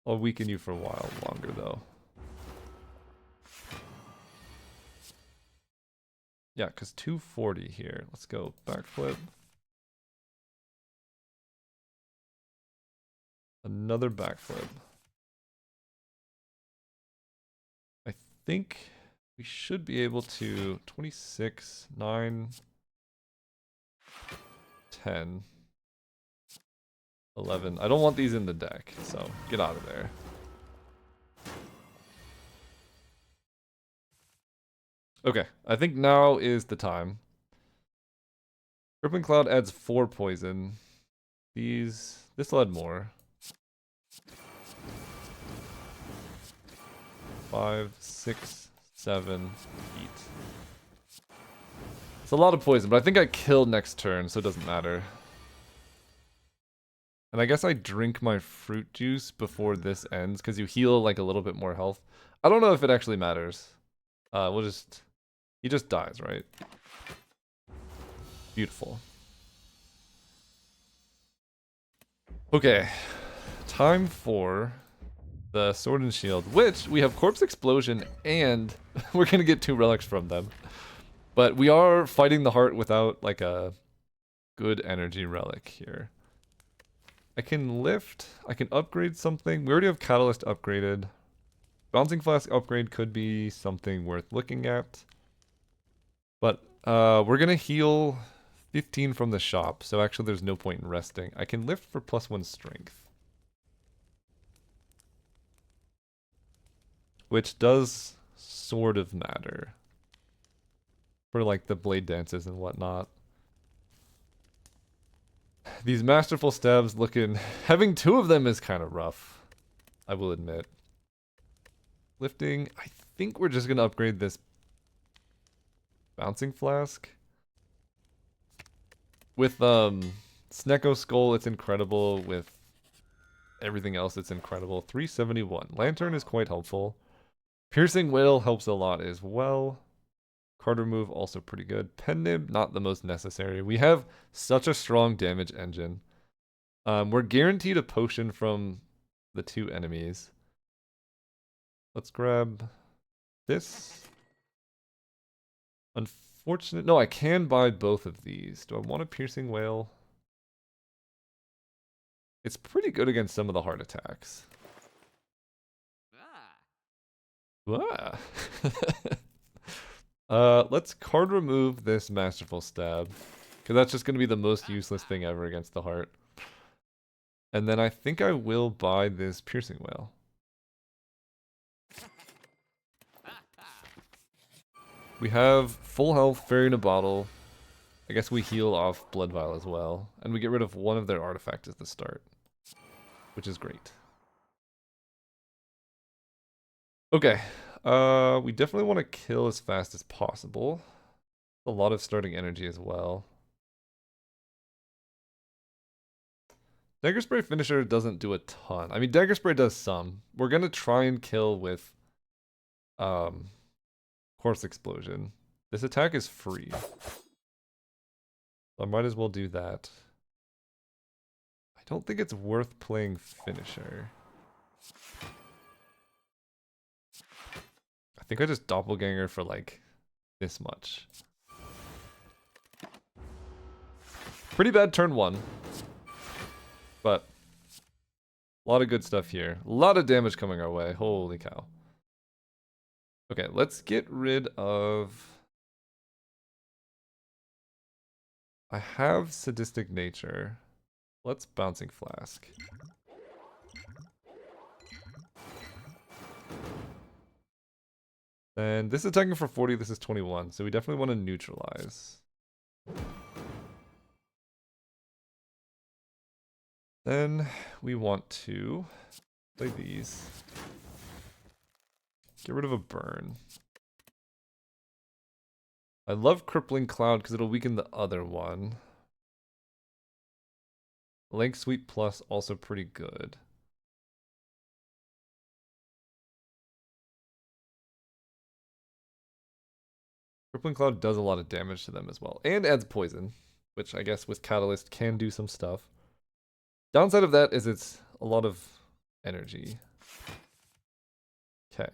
I'll weaken you for a while longer, though. Yeah, because 240 here. Let's go backflip. Another backflip. I think we should be able to 26, 9, 10, 11. I don't want these in the deck, so get out of there. Okay, I think now is the time. Crippling Cloud adds 4 poison. This will add more. 5, 6, 7, 8. It's a lot of poison, but I think I kill next turn, so it doesn't matter. And I guess I drink my fruit juice before this ends, because you heal like a little bit more health. I don't know if it actually matters. He just dies, right? Beautiful. Okay. Time for the Sword and Shield, which we have Corpse Explosion, and we're gonna get 2 relics from them. But we are fighting the heart without like a good energy relic here. I can lift, I can upgrade something. We already have Catalyst upgraded. Bouncing Flask upgrade could be something worth looking at. But we're gonna heal 15 from the shop, so actually there's no point in resting. I can lift for +1 strength. Which does sort of matter. For like the blade dances and whatnot. These masterful stabs looking... Having 2 of them is kind of rough, I will admit. Lifting, I think we're just going to upgrade this Bouncing Flask. With Snecko Skull, it's incredible. With everything else, it's incredible. 371. Lantern is quite helpful. Piercing Wail helps a lot as well. Card remove, also pretty good. Pen Nib, not the most necessary. We have such a strong damage engine. We're guaranteed a potion from the 2 enemies. Let's grab this. Unfortunate. No, I can buy both of these. Do I want a Piercing Wail? It's pretty good against some of the heart attacks. Ah. Let's card remove this Masterful Stab, because that's just going to be the most useless thing ever against the heart. And then I think I will buy this Piercing Wail. We have full health, Fairy in a Bottle. I guess we heal off Blood Vial as well. And we get rid of one of their artifacts at the start, which is great. Okay. We definitely want to kill as fast as possible. A lot of starting energy as well. Dagger Spray finisher doesn't do a ton. I mean, Dagger Spray does some. We're gonna try and kill with Corpse Explosion. This attack is free. So I might as well do that. I don't think it's worth playing finisher. I think I just doppelganger for like this much. Pretty bad turn 1. But a lot of good stuff here. A lot of damage coming our way. Holy cow. Okay, let's get rid of... I have Sadistic Nature. Let's Bouncing Flask. And this is attacking for 40, this is 21, so we definitely want to neutralize. Then we want to play these. Get rid of a burn. I love Crippling Cloud because it'll weaken the other one. Link Sweep Plus also pretty good. Crippling Cloud does a lot of damage to them as well. And adds poison, which I guess with Catalyst can do some stuff. Downside of that is it's a lot of energy. Okay.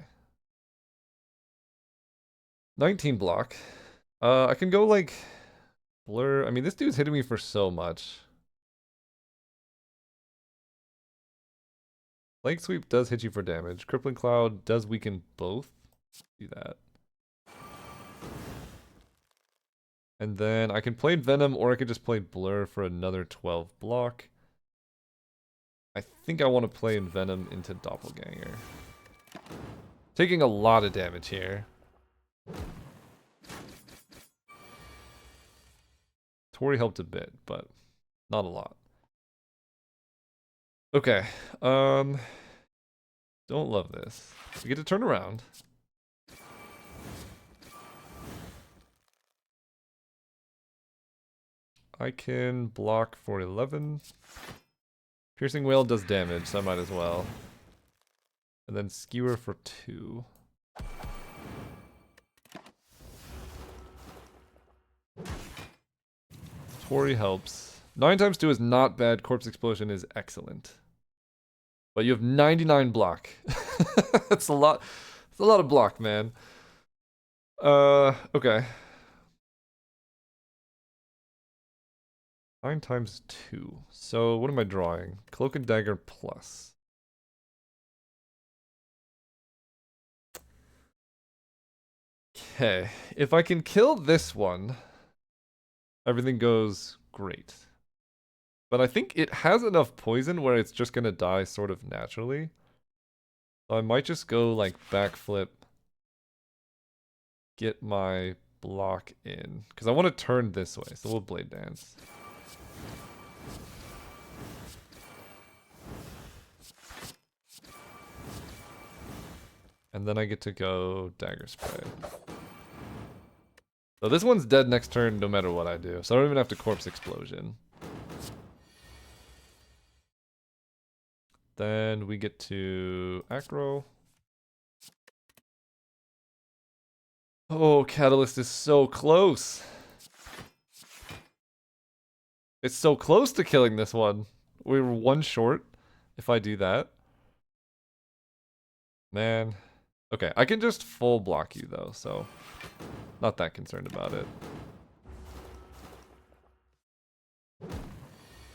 19 block. I can go like Blur. I mean, this dude's hitting me for so much. Lake Sweep does hit you for damage. Crippling Cloud does weaken both. Do that. And then I can play Venom, or I could just play Blur for another 12 block. I think I want to play Venom into Doppelganger. Taking a lot of damage here. Tori helped a bit, but not a lot. Okay. Don't love this. We get to turn around. I can block for 11. Piercing Wail does damage, so I might as well. And then Skewer for 2. Tori helps. 9 times 2 is not bad. Corpse Explosion is excellent. But you have 99 block. That's a lot. It's a lot of block, man. Okay. 9 times 2. So what am I drawing? Cloak and Dagger plus. Okay. If I can kill this one, everything goes great. But I think it has enough poison where it's just gonna die sort of naturally. So I might just go like backflip. Get my block in. Because I want to turn this way, so we'll Blade Dance. And then I get to go Dagger Spray. So this one's dead next turn no matter what I do. So I don't even have to Corpse Explosion. Then we get to Acro. Oh, Catalyst is so close. It's so close to killing this one. We were 1 short if I do that. Man. Okay, I can just full block you though, so not that concerned about it.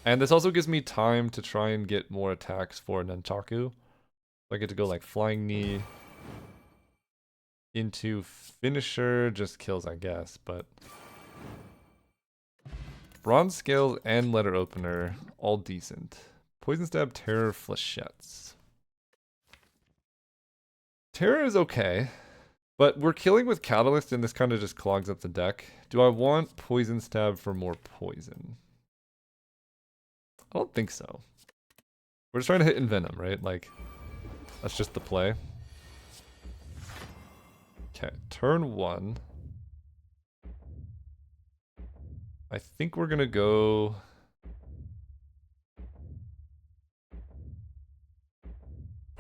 And this also gives me time to try and get more attacks for Nunchaku. I get to go like Flying Knee into Finisher, just kills I guess, but Bronze Scales and Letter Opener, all decent. Poison Stab, Terror, Flechettes. Terror is okay, but we're killing with Catalyst and this kind of just clogs up the deck. Do I want Poison Stab for more poison? I don't think so. We're just trying to hit Envenom, right? Like, that's just the play. Okay, turn 1. I think we're gonna go...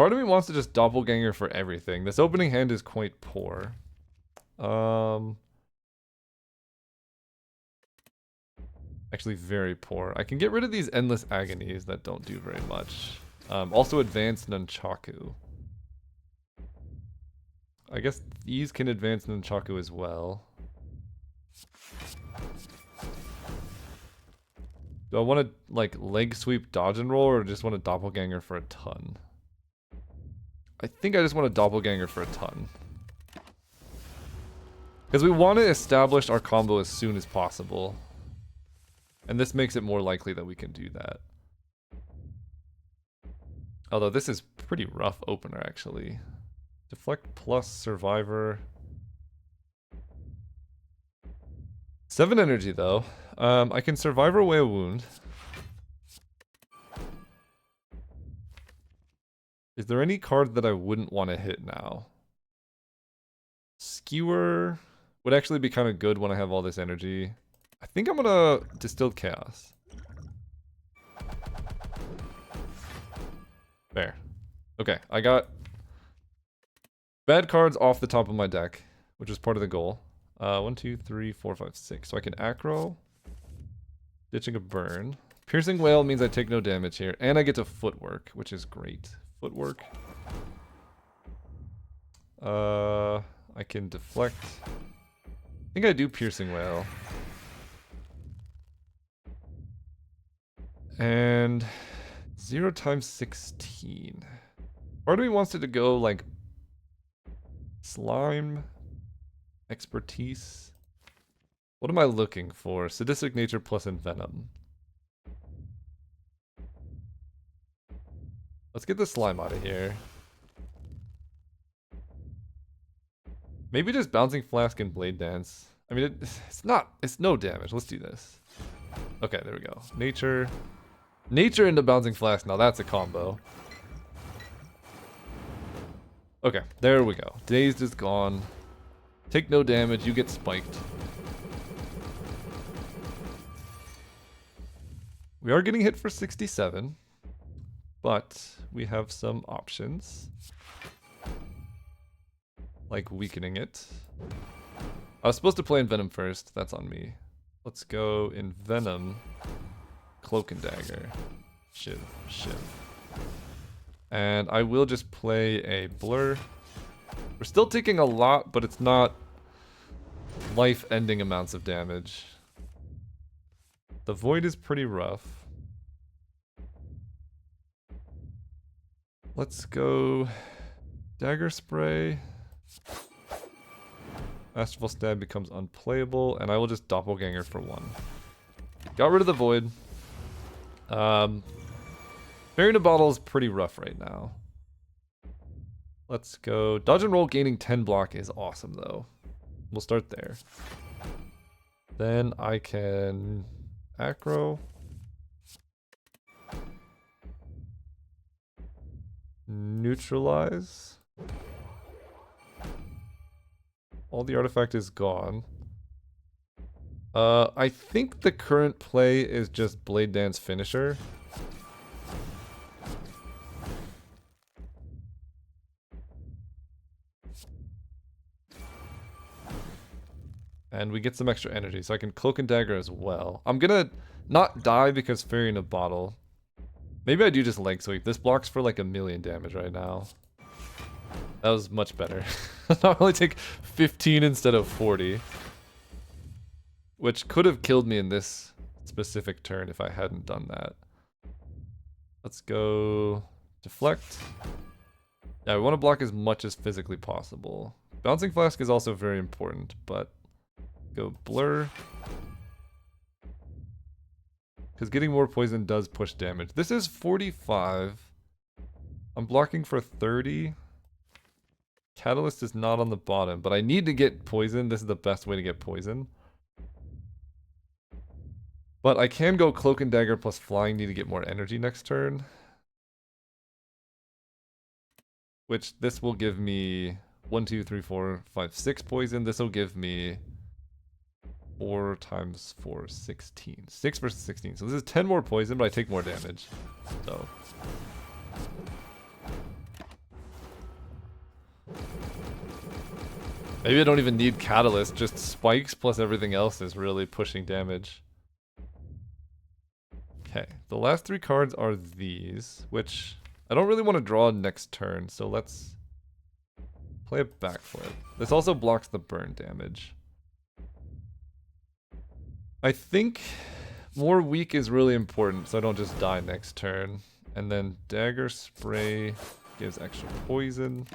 Part of me wants to just doppelganger for everything. This opening hand is quite poor. Actually very poor. I can get rid of these endless agonies that don't do very much. Also advanced Nunchaku. I guess these can advance Nunchaku as well. Do I want to like leg sweep dodge and roll or just want a doppelganger for a ton? I think I just want a doppelganger for a ton. Because we want to establish our combo as soon as possible. And this makes it more likely that we can do that. Although this is pretty rough opener actually. Deflect plus survivor. 7 energy though. I can survivor away a wound. Is there any card that I wouldn't want to hit now? Skewer would actually be kind of good when I have all this energy. I think I'm gonna Distilled Chaos. There. Okay, I got bad cards off the top of my deck, which was part of the goal. 1, 2, 3, 4, 5, 6. So I can Acro. Ditching a burn. Piercing Wail means I take no damage here, and I get to Footwork, which is great. Footwork. I can deflect. I think I do Piercing Wail. And 0 times 16. Part of me wants it to go like Slime, Expertise. What am I looking for? Sadistic Nature plus Envenom. Let's get the slime out of here. Maybe just Bouncing Flask and Blade Dance. I mean, it's no damage. Let's do this. Okay, there we go. Nature into Bouncing Flask. Now that's a combo. Okay, there we go. Dazed is gone. Take no damage. You get spiked. We are getting hit for 67. But we have some options. Like weakening it. I was supposed to play Envenom first. That's on me. Let's go Envenom. Cloak and Dagger. Shiv. And I will just play a Blur. We're still taking a lot, but it's not life-ending amounts of damage. The Void is pretty rough. Let's go Dagger Spray. Masterful Stab becomes unplayable, and I will just Doppelganger for 1. Got rid of the Void. Fairy in a Bottle is pretty rough right now. Let's go. Dodge and Roll gaining 10 block is awesome, though. We'll start there. Then I can Acro. Neutralize. All the artifact is gone. I think the current play is just Blade Dance Finisher. And we get some extra energy, so I can Cloak and Dagger as well. I'm gonna not die because Fairy in a Bottle. Maybe I do just leg sweep. This blocks for like 1,000,000 damage right now. That was much better. I'll only take 15 instead of 40. Which could have killed me in this specific turn if I hadn't done that. Let's go Deflect. Yeah, we want to block as much as physically possible. Bouncing Flask is also very important, but go Blur. Because getting more poison does push damage. This is 45. I'm blocking for 30. Catalyst is not on the bottom, but I need to get poison. This is the best way to get poison. But I can go Cloak and Dagger plus Flying, need to get more energy next turn. Which this will give me 1, 2, 3, 4, 5, 6 poison. This will give me 4 times 4, 16. 6 versus 16. So this is 10 more poison, but I take more damage. So Maybe I don't even need Catalyst, just spikes plus everything else is really pushing damage. Okay, the last 3 cards are these, which I don't really want to draw next turn, so let's play a backflip. This also blocks the burn damage. I think more weak is really important, so I don't just die next turn. And then Dagger Spray gives extra poison.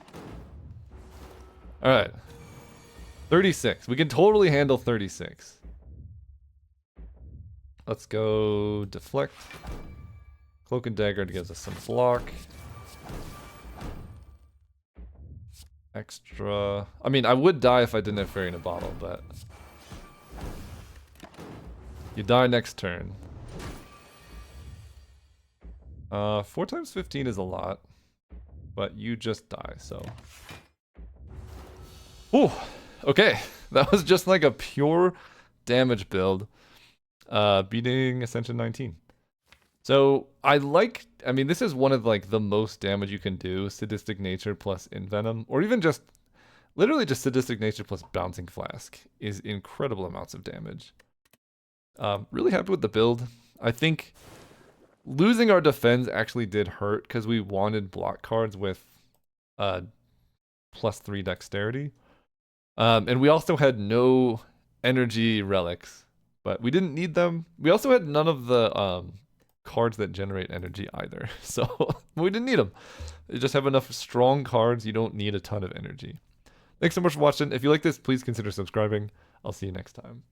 Alright. 36. We can totally handle 36. Let's go Deflect. Cloak and Dagger gives us some block. Extra... I mean, I would die if I didn't have Fairy in a Bottle, but... You die next turn. 4 times 15 is a lot. But you just die, so... Ooh! Okay. That was just like a pure damage build. Beating Ascension 19. So, I mean, this is one of like the most damage you can do. Sadistic Nature plus Envenom. Or even just... Literally just Sadistic Nature plus Bouncing Flask is incredible amounts of damage. Really happy with the build. I think losing our defense actually did hurt because we wanted block cards with +3 dexterity. And we also had no energy relics, but we didn't need them. We also had none of the cards that generate energy either, so we didn't need them. You just have enough strong cards, you don't need a ton of energy. Thanks so much for watching. If you like this, please consider subscribing. I'll see you next time.